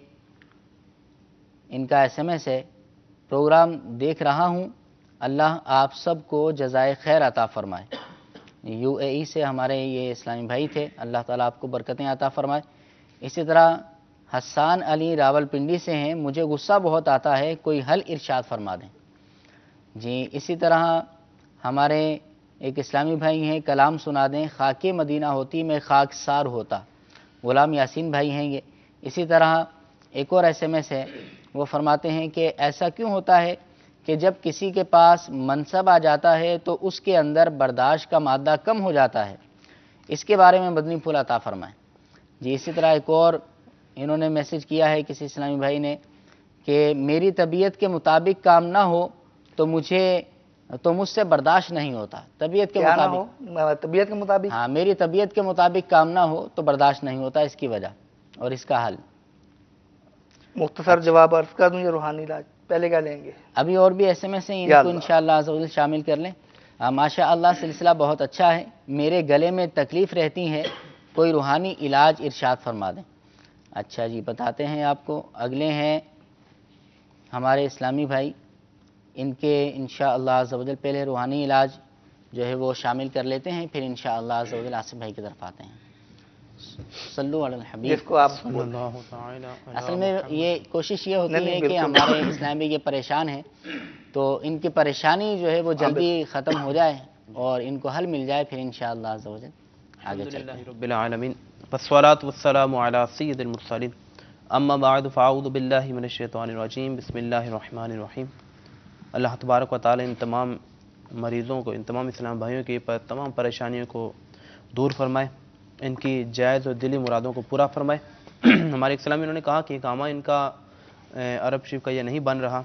ان کا ایس ایم ایس ہے، پروگرام دیکھ رہا ہوں، اللہ آپ سب کو جزائے خیر عطا فرمائے۔ UAE سے ہمارے یہ اسلامی بھائی تھے، اللہ تعالیٰ آپ کو برکتیں عطا فرمائے۔ اسی طرح حسان علی راول پنڈی سے ہیں، مجھے غصہ بہت آتا ہے، کوئی حل ارشاد فرما دیں۔ جی اسی طرح ہمارے ایک اسلامی بھائی ہیں، کلام سنا دیں، خاک مدینہ ہوتی میں خاک سار ہوتا، غلام یاسین بھائی ہیں یہ۔ اسی طرح ایک اور ایس ایم ایس ہے، وہ فرماتے ہیں کہ ایسا کیوں ہوتا ہے کہ جب کسی کے پاس منصب آ جاتا ہے تو اس کے اندر برداشت کا مادہ کم ہو جاتا ہے، اس کے بارے میں مدنی پھول عطا فرمائیں۔ جی اسی طرح ایک اور انہوں نے میسج کیا ہے کسی اسلامی بھائی نے کہ میری طبیعت کے مطابق کام نہ ہو تو مجھ سے برداشت نہیں ہوتا۔ طبیعت کے مطابق ہاں میری طبیعت کے مطابق کام نہ ہو تو برداشت نہیں ہوتا، اس کی وجہ اور اس کا حل۔ مختصر جواب عرض کر دوں یا روحانی علاج پہلے کیا لیں گے؟ ابھی اور بھی ایس ایم ایس ہیں، ان کو انشاءاللہ عز و جل شامل کر لیں۔ ماشاء اللہ سلسلہ بہت اچھا ہے، میرے گلے میں تکلیف رہتی ہے، کوئی روحانی علاج ارشاد فرما دیں۔ اچھا جی بتاتے ہیں آپ کو۔ اگلے ہیں ہمارے اسلامی بھائی، ان کے انشاءاللہ عز و جل پہلے روحانی علاج جو ہے وہ شامل کر لیتے ہیں، پھر انشاءاللہ عز و جل آصف بھائی کی طرف آتے ہیں۔ صلو علی الحبیب۔ جس کو آپ اصل میں یہ کوشش یہ ہوتی ہے کہ ہمارے اسلامی کے پریشان ہیں تو ان کی پریشانی جو ہے وہ جلدی ختم ہو جائے اور ان کو حل مل جائے، پھر انشاءاللہ عز و جل آگے چلتے ہیں۔ رب العالمین والصلاة والسلام علی سید المرسلین، اما بعد فاعوذ باللہ من الشیطان الرجیم، بسم اللہ الرحمن الرحیم۔ اللہ تبارک و تعالی ان تمام مریضوں کو، ان تمام اسلام بھائیوں کی تمام پریشانیوں کو دور فرمائے، ان کی جائز اور دلی مرادوں کو پورا فرمائے۔ ہمارے اسلامی انہوں نے کہا کہ کامہ ان کا عرب شریف کا یہ نہیں بن رہا،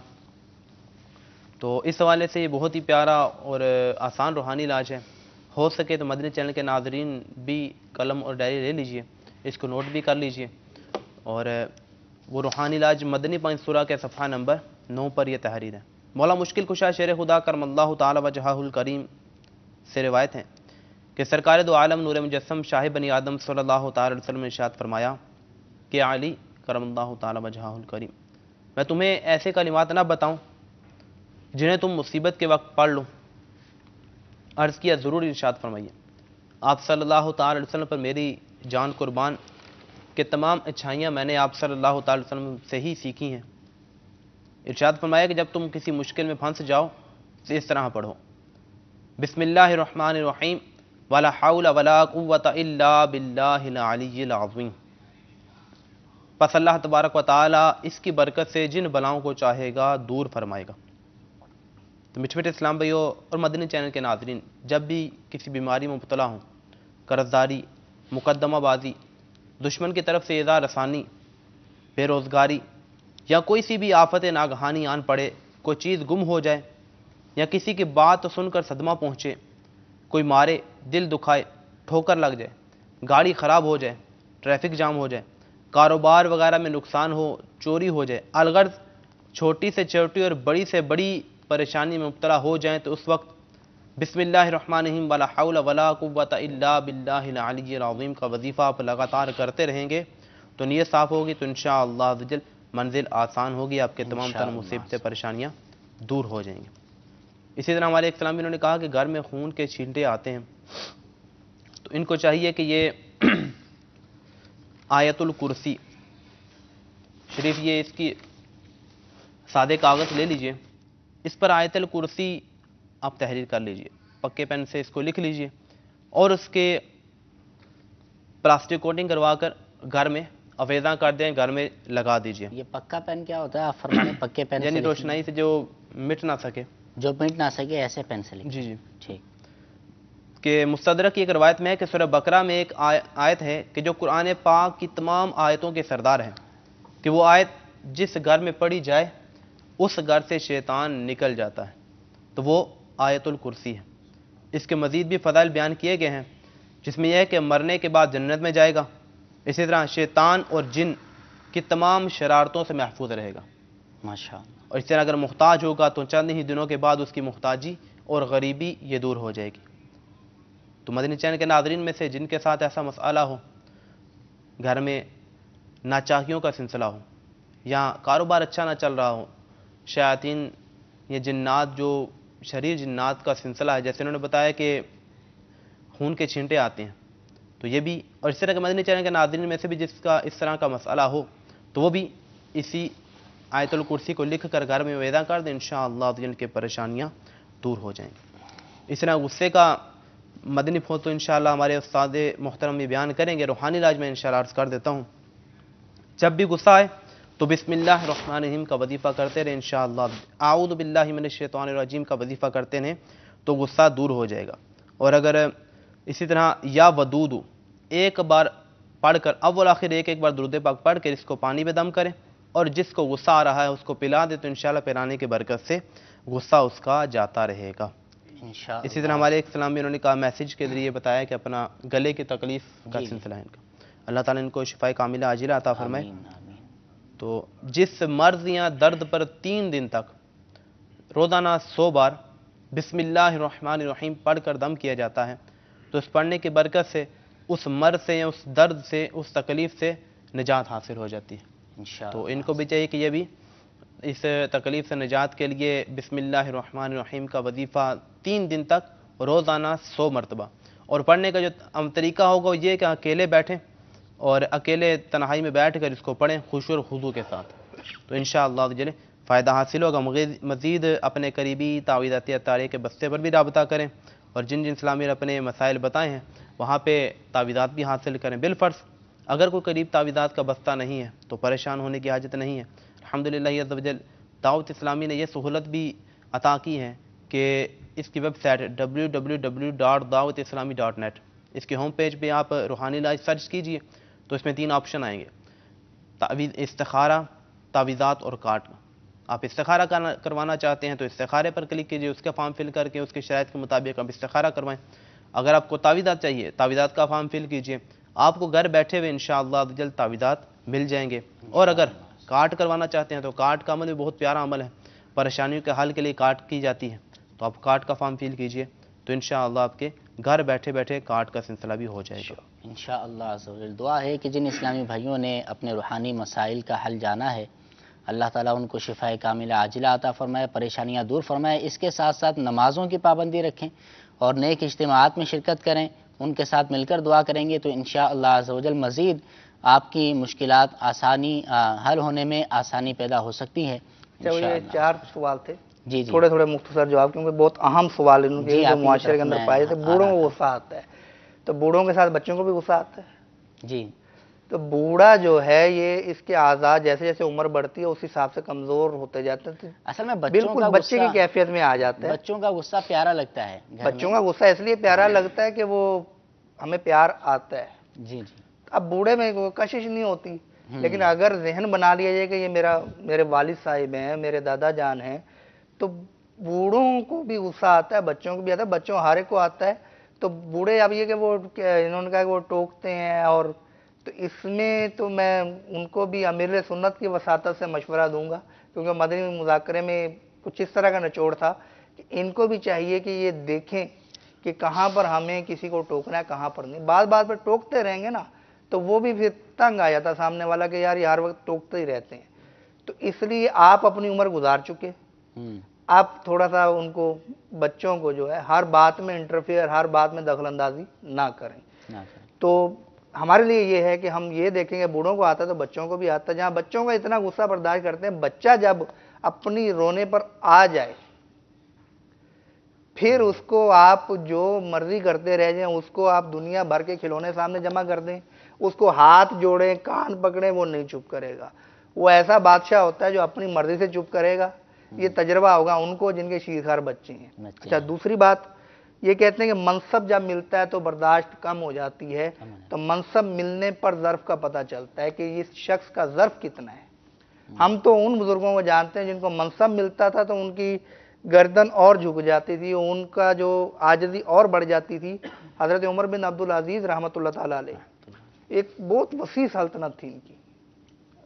تو اس حوالے سے یہ بہت ہی پیارا اور آسان روحانی علاج ہے۔ ہو سکے تو مدنی چینل کے ناظرین بھی قلم اور ڈائری لے لیجئے، اس کو نوٹ بھی کر لیجئے، اور وہ روحانی علاج مدنی 5 سورہ کے صفحہ نمبر 9 پر یہ تحریر ہے۔ مولا مشکل کشا شیر خدا کرم اللہ تعالی وجہہ الکریم سے روایت ہے کہ سرکار دو عالم نور مجسم شاہ بنی آدم صلی اللہ تعالی علیہ وسلم نے ارشاد فرمایا کہ علی کرم اللہ تعالی وجہہ الکریم، میں تمہیں ایسے کلمات نہ بتاؤں جنہیں تم مصیبت کے وقت پڑھ لو۔ عرض کیا ضرور، ارشاد فرمائیے۔ آپ صلی اللہ تعالی علیہ وسلم پر میری جان قربان کہ تمام اچھائیاں میں نے آپ صلی اللہ تعالی وسلم سے ہی سیکھی ہیں۔ ارشاد فرمایا کہ جب تم کسی مشکل میں پھنس جاؤ تو اس طرح پڑھو، بسم اللہ الرحمن الرحیم ولا حول ولا قوة الا باللہ العلی العظیم۔ پس اللہ تبارک و تعالی اس کی برکت سے جن بلاؤں کو چاہے گا دور فرمائے گا۔ تو میٹھے میٹھے اسلام بھائیوں اور مدنی چینل کے ناظرین، جب بھی کسی بیماری میں مبتلا ہوں، قرض داری، مقدمہ بازی، دشمن کی طرف سے ایذا رسانی، بے روزگاری یا کوئی سی بھی آفت ناگہانی آن پڑے، کوئی چیز گم ہو جائے یا کسی کی بات سن کر صدمہ پہنچے، کوئی مارے، دل دکھائے، ٹھوکر لگ جائے، گاڑی خراب ہو جائے، ٹریفک جام ہو جائے، کاروبار وغیرہ میں نقصان ہو، چوری ہو جائے، الغرض چھوٹی سے چھوٹی اور بڑی سے بڑی پریشانی میں مبتلا ہو جائیں تو اس وقت بسم اللہ الرحمن الرحیم ولا حول ولا قوة الا باللہ العلی العظیم کا وظیفہ آپ لگاتار کرتے رہیں گے تو نیت صاف ہوگی تو انشاءاللہ عز و جل منزل آسان ہوگی، آپ کے تمام تر مصیبتیں پریشانیاں دور ہو جائیں گی۔ اسی طرح ہمارے ایک سلامی انہوں نے کہا کہ گھر میں خون کے چھینٹے آتے ہیں تو ان کو چاہیے کہ یہ آیت الکرسی شریف، یہ اس کی سادے کاغذ لے لیجئے، اس پر آیت الکرسی آپ تحریر کر لیجئے، پکے پین سے اس کو لکھ لیجئے اور اس کے پلاسٹک کوٹنگ کروا کر گھر میں آویزاں کر دیں، گھر میں لگا دیجئے۔ یہ پکا پین کیا ہوتا ہے آپ فرمائیں؟ پکے پین یعنی روشنائی سے جو مٹ نہ سکے، جو مٹ نہ سکے ایسے پین سے لکھیں۔ جی جی ٹھیک۔ کہ مستدرک کی ایک روایت میں ہے کہ سورہ بقرہ میں ایک آیت ہے کہ جو قرآن پاک کی تمام آیتوں کے سردار ہیں، کہ وہ آیت جس گھر میں پڑھی جائے اس گھر سے شیطان نکل جاتا ہے، تو وہ آیت الکرسی ہے۔ اس کے مزید بھی فضائل بیان کیے گئے ہیں، جس میں یہ ہے کہ مرنے کے بعد جنت میں جائے گا، اسی طرح شیطان اور جن کی تمام شرارتوں سے محفوظ رہے گا، ماشاءاللہ۔ اور اس طرح اگر محتاج ہوگا تو چند ہی دنوں کے بعد اس کی محتاجی اور غریبی یہ دور ہو جائے گی۔ تو مدنی چینل کے ناظرین میں سے جن کے ساتھ ایسا مسئلہ ہو، گھر میں ناچاکیوں کا سلسلہ ہو یا کاروبار اچھا نہ چل رہا ہو، شیاطین یہ جنات جو شریر جنات کا سلسلہ ہے، جیسے انہوں نے بتایا کہ خون کے چھینٹے آتے ہیں، تو یہ بھی، اور اس طرح کے مدنی چینل کے ناظرین میں سے بھی جس کا اس طرح کا مسئلہ ہو تو وہ بھی اسی آیت الکرسی کو لکھ کر گھر میں ویدا کر دیں، انشاءاللہ جن کی پریشانیاں دور ہو جائیں گی۔ اس طرح غصے کا مدنی پھول تو انشاءاللہ ہمارے استاد محترم بھی بیان کریں گے، روحانی علاج میں انشاءاللہ عرض کر دیتا ہوں۔ جب بھی غصہ آئے تو بسم اللہ الرحمن الرحیم کا وظیفہ کرتے رہے، انشاءاللہ اعوذ باللہ من الشیطان الرجیم کا وظیفہ کرتے رہیں تو غصہ دور ہو جائے گا۔ اور اگر اسی طرح یا ودود ایک بار پڑھ کر اول آخر ایک بار درود پاک پڑھ کر اس کو پانی میں دم کریں اور جس کو غصہ آ رہا ہے اس کو پلا دے تو انشاءاللہ پلانے کی برکت سے غصہ اس کا جاتا رہے گا۔ اسی طرح ہمارے ایک سلام بھی انہوں نے کہا میسیج کے ذریعے بتایا کہ اپنا گلے کی تکلیف کا سلسلہ ہے ان کا، اللہ تعالیٰ ان کو شفائے کاملہ عاجلہ عطا فرمائے۔ تو جس مرض یا درد پر 3 دن تک روزانہ 100 بار بسم اللہ الرحمن الرحیم پڑھ کر دم کیا جاتا ہے تو اس پڑھنے کی برکت سے اس مرض سے یا اس درد سے اس تکلیف سے نجات حاصل ہو جاتی ہے۔ تو ان کو بھی چاہیے کہ یہ بھی اس تکلیف سے نجات کے لیے بسم اللہ الرحمن الرحیم کا وظیفہ 3 دن تک روزانہ 100 مرتبہ، اور پڑھنے کا جو طریقہ ہوگا وہ یہ کہ اکیلے بیٹھیں اور اکیلے تنہائی میں بیٹھ کر اس کو پڑھیں خشوع اور خضوع کے ساتھ، تو انشاءاللہ جل فائدہ حاصل ہوگا۔ مزید اپنے قریبی تعویذاتی اطاریہ کے بستے پر بھی رابطہ کریں اور جن اسلامی اپنے مسائل بتائے ہیں وہاں پہ تعویذات بھی حاصل کریں۔ بالفرض اگر کوئی قریب تعویذات کا بستہ نہیں ہے تو پریشان ہونے کی حاجت نہیں ہے، الحمدللہ عز و جل دعوت اسلامی نے یہ سہولت بھی عطا کی ہے کہ اس کی ویب سائٹ www.dawatislami.net، اس کے ہوم پیج پہ آپ روحانی علاج سرچ کیجئے تو اس میں 3 آپشن آئیں گے، استخارہ، تعویذات اور کاٹ۔ آپ استخارہ کروانا چاہتے ہیں تو استخارے پر کلک کیجئے، اس کا فارم فل کر کے اس کے شرائط کے مطابق آپ استخارہ کروائیں۔ اگر آپ کو تعویذات چاہیے تعویذات کا فارم فل کیجئے، آپ کو گھر بیٹھے ہوئے انشاءاللہ جلد تعویذات مل جائیں گے۔ اور اگر کاٹ کروانا چاہتے ہیں تو کاٹ کا عمل بھی بہت پیارا عمل ہے، پریشانیوں کے حل کے لیے کاٹ کی جاتی ہے، تو آپ کاٹ کا فارم فل کیجئے تو انشاءاللہ آپ کے گھر بیٹھے بیٹھے کاٹ کا سلسلہ بھی ہو جائے گا۔ انشاءاللہ عز و جل دعا ہے کہ جن اسلامی بھائیوں نے اپنے روحانی مسائل کا حل جانا ہے اللہ تعالیٰ ان کو شفائے کاملہ عاجلہ عطا فرمائے، پریشانیاں دور فرمائے۔ اس کے ساتھ ساتھ نمازوں کی پابندی رکھیں اور نیک اجتماعات میں شرکت کریں، ان کے ساتھ مل کر دعا کریں گے تو انشاءاللہ عز و جل مزید آپ کی مشکلات حل ہونے میں آسانی پیدا ہو سکتی ہے۔ یہ 4 سوال تھے، جی تھوڑے مختصر جواب، کیونکہ بہت اہم سوال ان کے جو معاشرے کے اندر پائے جاتے ہیں۔ بوڑھوں کو غصہ آتا ہے تو بوڑھوں کے ساتھ بچوں کو بھی غصہ آتا ہے؟ جی، تو بوڑھا جو ہے یہ اس کے اعضاء جیسے جیسے عمر بڑھتی ہے اس حساب سے کمزور ہوتے جاتے ہیں، اصل میں بالکل بچے کی کیفیت میں آ جاتا ہے۔ بچوں کا غصہ پیارا لگتا ہے، بچوں کا غصہ اس لیے پیارا لگتا ہے کہ وہ ہمیں پیار آتا ہے۔ جی، اب بوڑھے میں کشش نہیں ہوتی، لیکن اگر ذہن بنا لیا جائے کہ یہ میرے والد صاحب ہیں، میرے دادا جان ہیں، تو بوڑھوں کو بھی غصہ آتا ہے، بچوں کو بھی آتا ہے، بچوں ہر ایک کو آتا ہے۔ تو بوڑھے اب یہ کہ وہ انہوں نے کہا کہ وہ ٹوکتے ہیں، اور تو اس میں تو میں ان کو بھی امیر سنت کی وساطت سے مشورہ دوں گا، کیونکہ مدنی مذاکرے میں کچھ اس طرح کا نچوڑ تھا کہ ان کو بھی چاہیے کہ یہ دیکھیں کہ کہاں پر ہمیں کسی کو ٹوکنا ہے کہاں پر نہیں۔ بات پہ ٹوکتے رہیں گے نا تو وہ بھی پھر تنگ آ جاتا سامنے والا کہ یار یہ ہر وقت ٹوکتے ہی رہتے ہیں۔ تو اس لیے آپ اپنی عمر گزار چکے، آپ تھوڑا سا ان کو بچوں کو جو ہے ہر بات میں انٹرفیئر، ہر بات میں دخل اندازی نہ کریں. تو ہمارے لیے یہ ہے کہ ہم یہ دیکھیں کہ بوڑھوں کو آتا ہے تو بچوں کو بھی آتا ہے. جہاں بچوں کا اتنا غصہ برداشت کرتے ہیں، بچہ جب اپنی رونے پر آ جائے پھر اس کو آپ جو مرضی کرتے رہ جائیں، اس کو آپ دنیا بھر کے کھلونے سامنے جمع کر دیں، اس کو ہاتھ جوڑیں، کان پکڑیں، وہ نہیں چپ کرے گا. وہ ایسا بادشاہ ہوتا ہے جو اپنی مرضی سے چپ کرے گا. یہ تجربہ ہوگا ان کو جن کے شیرخوار بچے ہیں. اچھا، دوسری بات یہ کہتے ہیں کہ منصب جب ملتا ہے تو برداشت کم ہو جاتی ہے. تو منصب ملنے پر ظرف کا پتہ چلتا ہے کہ اس شخص کا ظرف کتنا ہے. ہم تو ان بزرگوں کو جانتے ہیں جن کو منصب ملتا تھا تو ان کی گردن اور جھک جاتی تھی، ان کا جو عاجزی اور بڑھ جاتی تھی. حضرت عمر بن عبدالعزیز رحمۃ اللہ تعالیٰ علیہ، ایک بہت وسیع سلطنت تھی ان کی،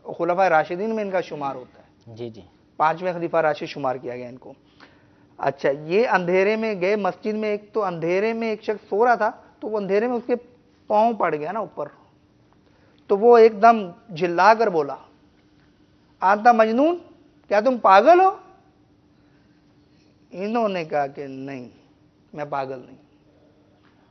خلفائے راشدین میں ان کا شمار ہوتا ہے. جی جی، 5ویں خلیفہ راشد شمار کیا گیا ان کو. اچھا، یہ اندھیرے میں گئے مسجد میں، ایک تو اندھیرے میں ایک شخص سو رہا تھا تو وہ اندھیرے میں اس کے پاؤں پڑ گیا نا اوپر، تو وہ ایک دم جھلا کر بولا، آنتا مجنون، کیا تم پاگل ہو؟ انہوں نے کہا کہ نہیں، میں پاگل نہیں.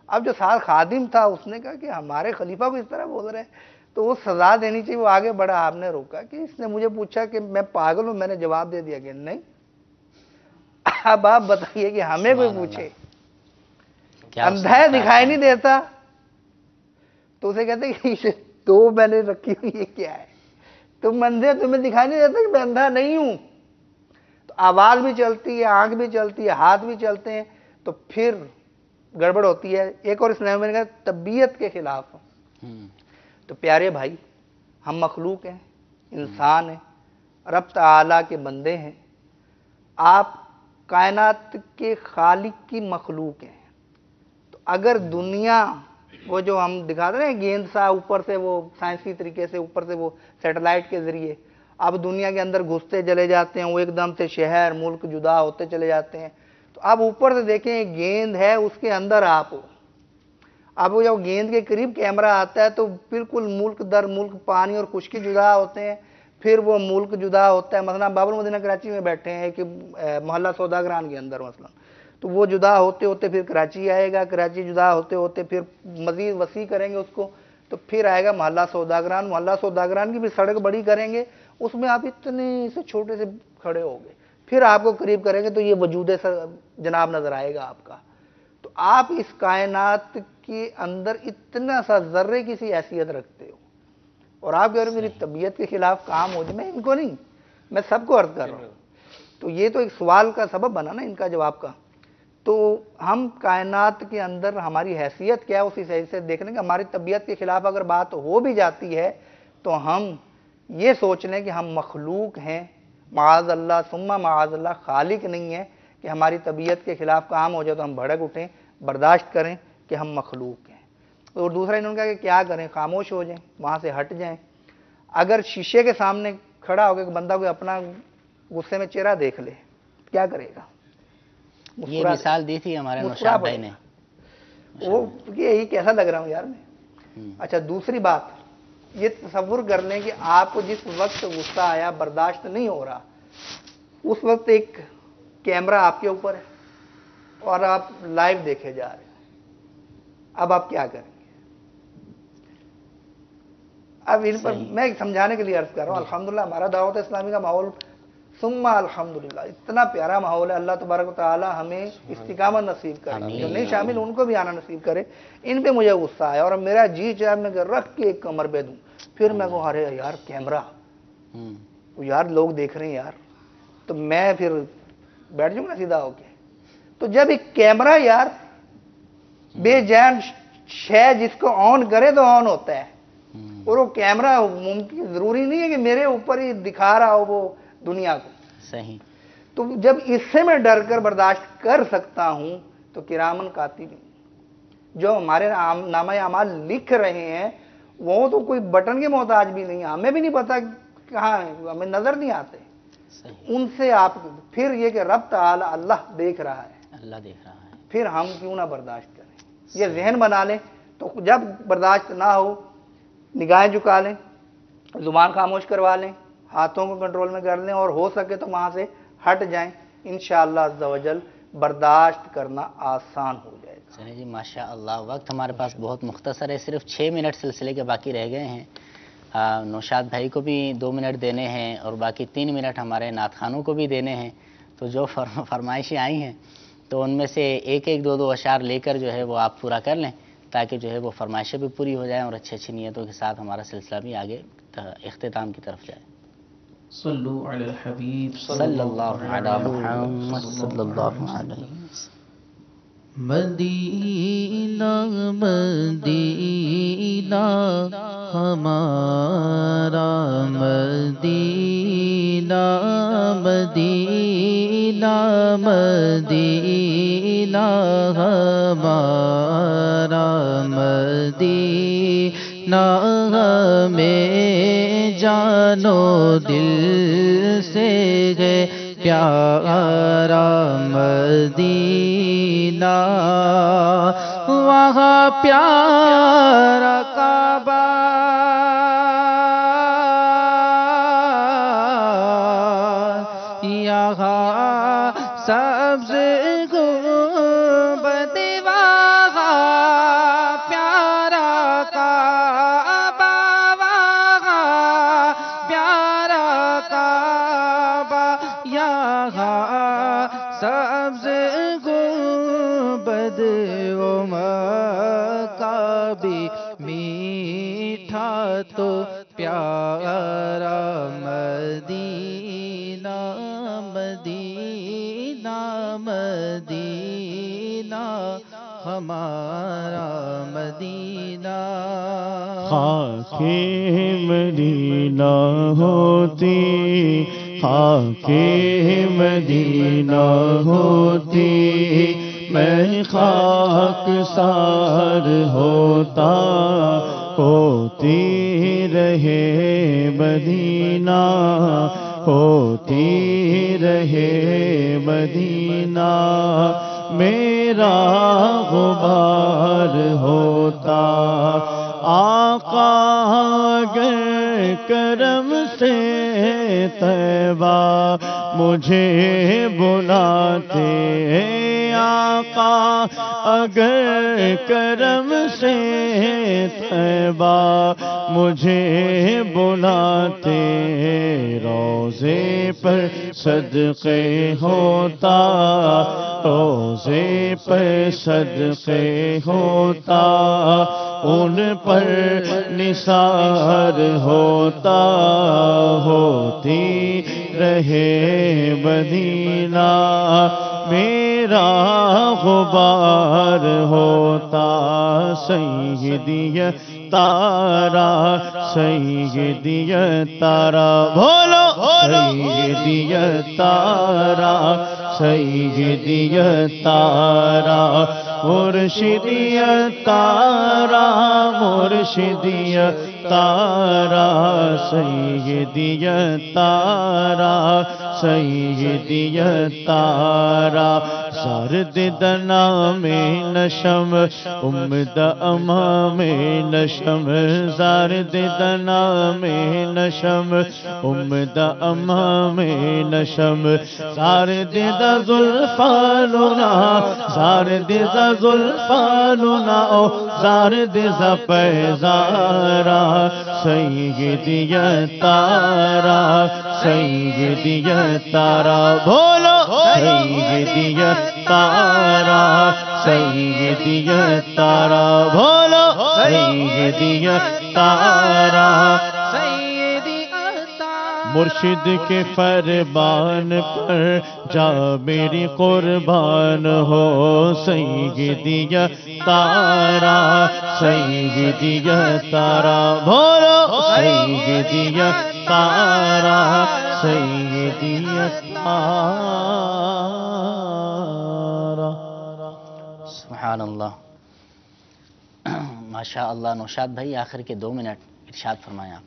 اب جو ساتھ خادم تھا اس نے کہا کہ ہمارے خلیفہ کو اس طرح بول رہے ہیں تو وہ سزا دینی چاہیے. وہ آگے بڑھا، آپ نے روکا کہ اس نے مجھے پوچھا کہ میں پاگل ہوں، میں نے جواب دے دیا کہ نہیں. اب آپ بتائیے کہ ہمیں کوئی پوچھے، اندھا ہے دکھائی نہیں دیتا تو اسے کہتے کہ تو میں نے رکھی ہوئی یہ کیا ہے، تم اندھے، تمہیں دکھائی نہیں دیتا کہ میں اندھا نہیں ہوں. تو آواز بھی چلتی ہے، آنکھ بھی چلتی ہے، ہاتھ بھی چلتے ہیں، تو پھر گڑبڑ ہوتی ہے. ایک اور اسلام میں نے کہا طبیعت کے خلاف. تو پیارے بھائی، ہم مخلوق ہیں، انسان ہیں، رب تعالیٰ کے بندے ہیں. آپ کائنات کے خالق کی مخلوق ہیں. تو اگر دنیا وہ جو ہم دکھاتے ہیں گیند سا اوپر سے، وہ سائنسی طریقے سے اوپر سے وہ سیٹلائٹ کے ذریعے اب دنیا کے اندر گھستے چلے جاتے ہیں، وہ ایک دم سے شہر ملک جدا ہوتے چلے جاتے ہیں. تو آپ اوپر سے دیکھیں ایک گیند ہے، اس کے اندر آپ ہو. اب وہ جب گیند کے قریب کیمرہ آتا ہے تو بالکل ملک در ملک پانی اور خشکی جدا ہوتے ہیں، پھر وہ ملک جدا ہوتا ہے. مثلا باب المدینہ کراچی میں بیٹھے ہیں کہ محلہ سوداگران کے اندر مثلا، تو وہ جدا ہوتے ہوتے پھر کراچی آئے گا، کراچی جدا ہوتے ہوتے پھر مزید وسیع کریں گے اس کو تو پھر آئے گا محلہ سوداگران. محلہ سوداگران کی بھی سڑک بڑی کریں گے، اس میں آپ اتنے سے چھوٹے سے کھڑے ہو گے، پھر آپ کو قریب کریں گے تو یہ وجود جناب نظر آئے گا آپ کا. تو آپ اس کائنات کے اندر اتنا سا ذرے کی سی حیثیت رکھتے ہو، اور آپ کہہ رہے ہو میری طبیعت کے خلاف کام ہو جائے. میں ان کو نہیں، میں سب کو عرض کر رہا ہوں. تو یہ تو ایک سوال کا سبب بنا نا ان کا جواب کا. تو ہم کائنات کے اندر ہماری حیثیت کیا ہے اسی حیثیت سے دیکھنے کہ ہماری طبیعت کے خلاف اگر بات ہو بھی جاتی ہے تو ہم یہ سوچ لیں کہ ہم مخلوق ہیں، معاذ اللہ ثم معاذ اللہ خالق نہیں ہے کہ ہماری طبیعت کے خلاف کام ہو جائے تو ہم بھڑک اٹھیں. برداشت کریں کہ ہم مخلوق ہیں. اور دوسرا انہوں نے کہا کہ کیا کریں، خاموش ہو جائیں، وہاں سے ہٹ جائیں. اگر شیشے کے سامنے کھڑا ہو کے بندہ کوئی اپنا غصے میں چہرہ دیکھ لے کیا کرے گا؟ یہ مثال دی تھی ہمارے نوشاد بھائی نے. وہ یہی کیسا لگ رہا ہوں یار میں. اچھا، دوسری بات یہ تصور کر لیں کہ آپ کو جس وقت غصہ آیا، برداشت نہیں ہو رہا، اس وقت ایک کیمرہ آپ کے اوپر ہے اور آپ لائیو دیکھے جا رہے ہیں. اب آپ کیا کریں گے؟ اب ان پر میں سمجھانے کے لیے عرض کر رہا ہوں. الحمدللہ ہمارا دعوت اسلامی کا ماحول ثم الحمدللہ اتنا پیارا ماحول ہے. اللہ تبارک و تعالی ہمیں استقامت نصیب کرے، جو نہیں شامل ان کو بھی آنا نصیب کرے. ان پہ مجھے غصہ آیا اور میرا جی چاہے میں رکھ کے ایک کمر پہ دوں، پھر میں کہوں ارے یار کیمرہ، یار لوگ دیکھ رہے ہیں یار، تو میں پھر بیٹھ جاؤں گا سیدھا ہو کے. تو جب ایک کیمرہ یار بے جان شے جس کو آن کرے تو آن ہوتا ہے، اور وہ کیمرہ ممکن ضروری نہیں ہے کہ میرے اوپر ہی دکھا رہا ہو وہ دنیا کو. صحیح. تو جب اس سے میں ڈر کر برداشت کر سکتا ہوں تو کرامن کاتبین جو ہمارے نامہ اعمال لکھ رہے ہیں وہ تو کوئی بٹن کے محتاج بھی نہیں، ہمیں بھی نہیں پتا کہاں ہے، ہمیں نظر نہیں آتے. ان سے آپ پھر یہ کہ رب تعالی اللہ دیکھ رہا ہے، اللہ دیکھ رہا ہے، پھر ہم کیوں نہ برداشت کریں. یہ ذہن بنا لیں. تو جب برداشت نہ ہو نگاہیں جھکا لیں، زبان خاموش کروا لیں، ہاتھوں کو کنٹرول میں کر لیں، اور ہو سکے تو وہاں سے ہٹ جائیں. انشاءاللہ عز و جل برداشت کرنا آسان ہو جائے گا. چلیں جی ماشاء اللہ. وقت ہمارے پاس بہت مختصر ہے, صرف 6 منٹ سلسلے کے باقی رہ گئے ہیں. نوشاد بھائی کو بھی 2 منٹ دینے ہیں اور باقی 3 منٹ ہمارے نعت خوانوں کو بھی دینے ہیں. تو جو فرمائشیں آئی ہیں تو ان میں سے ایک ایک دو اشعار لے کر جو ہے وہ آپ پورا کر لیں, تاکہ جو ہے وہ فرمائشیں بھی پوری ہو جائیں اور اچھی اچھی نیتوں کے ساتھ ہمارا سلسلہ بھی آگے اختتام کی طرف جائے. صلو علی الحبیب صلی اللہ علی محمد صلی اللہ علیہ وسلم. مدینہ مدینہ ہمارا مدینہ مدینہ مدینہ ہمارا مدینہ ہمیں جانو دل سے ہے پیارا مدینہ, وہاں پیارا کعبہ یہاں سبز گنبد وہاں پیارا کعبہ وہاں پیارا کعبہ یہاں سبز گنبد و مکہ بھی میٹھا تو پیارا مدینہ مدینہ مدینہ ہمارا مدینہ. خاک مدینہ ہوتی خاک مدینہ ہوتی میں خاک سار ہوتا ہوتی رہے مدینہ ہوتی رہے مدینہ میرا غبار ہوتا آقا اگر کرم سے طیبہ مجھے بلاتے آقا اگر کرم سے طیبہ مجھے بلاتے روزے پر صدقے ہوتا روزے پر صدقے ہوتا ان پر نثار ہوتا ہوتی رہے مدینہ میرا غبار ہوتا سیدی تارا سیدی تارا بولو سیدی تارا سیدی تارا مرشدی تارا مرشدی تارا سیدی تارا سیدی تارا زرد دنا میں نشم امد امام نشم زرد دنا میں نشم امد امام نشم زرد زلفاننا زرد زلفاننا او زرد پیزارا سیدی تارا سیدی تارا بولو سیدی تارا سیدی تارا بولو سیدی تارا مرشد کے فرمان پر جا میری قربان ہو سیدی تارا سیدی تارا بولو سیدی تارا سیدی تارا. سبحان اللہ. ماشاء اللہ. نوشاد بھائی آخر کے 2 منٹ ارشاد فرمائیں آپ.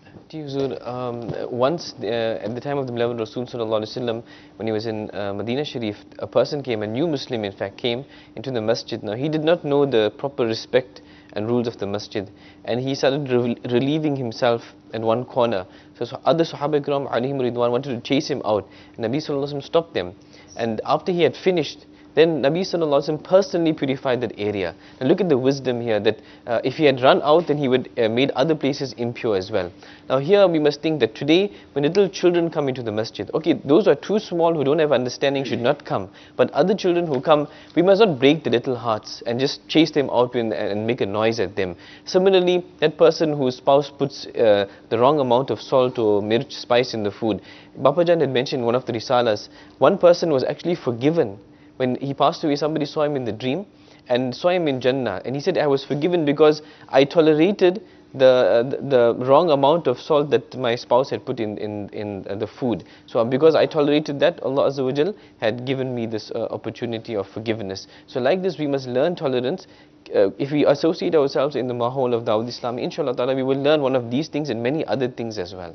Once at the time of the beloved Rasul sallallahu alaihi wasallam, when he was in Medina Sharif, a person came, a new Muslim in fact, came into the masjid. Now he did not know the proper respect and rules of the masjid, and he started relieving himself in one corner. So other Sahaba Ikram alayhim ridwan wanted to chase him out, and Nabi sallallahu alaihi wasallam stopped them And after he had finished, then Nabi Sallallahu Alaihi Wasallam personally purified that area. Now look at the wisdom here, that if he had run out, then he would made other places impure as well. Now here we must think that today, when little children come into the masjid, okay, those who are too small, who don't have understanding, should not come. But other children who come, we must not break the little hearts and just chase them out and make a noise at them. Similarly, that person whose spouse puts the wrong amount of salt or mirch, spice in the food. Bapajan had mentioned in one of the risalas, one person was actually forgiven. When he passed away, somebody saw him in the dream and saw him in Jannah, and he said, I was forgiven because I tolerated the wrong amount of salt that my spouse had put in the food. So because I tolerated that, Allah Azza wa Jal had given me this opportunity of forgiveness. So like this, we must learn tolerance. If we associate ourselves in the mahol of Dawud Islami, inshallah ta'ala, we will learn one of these things and many other things as well.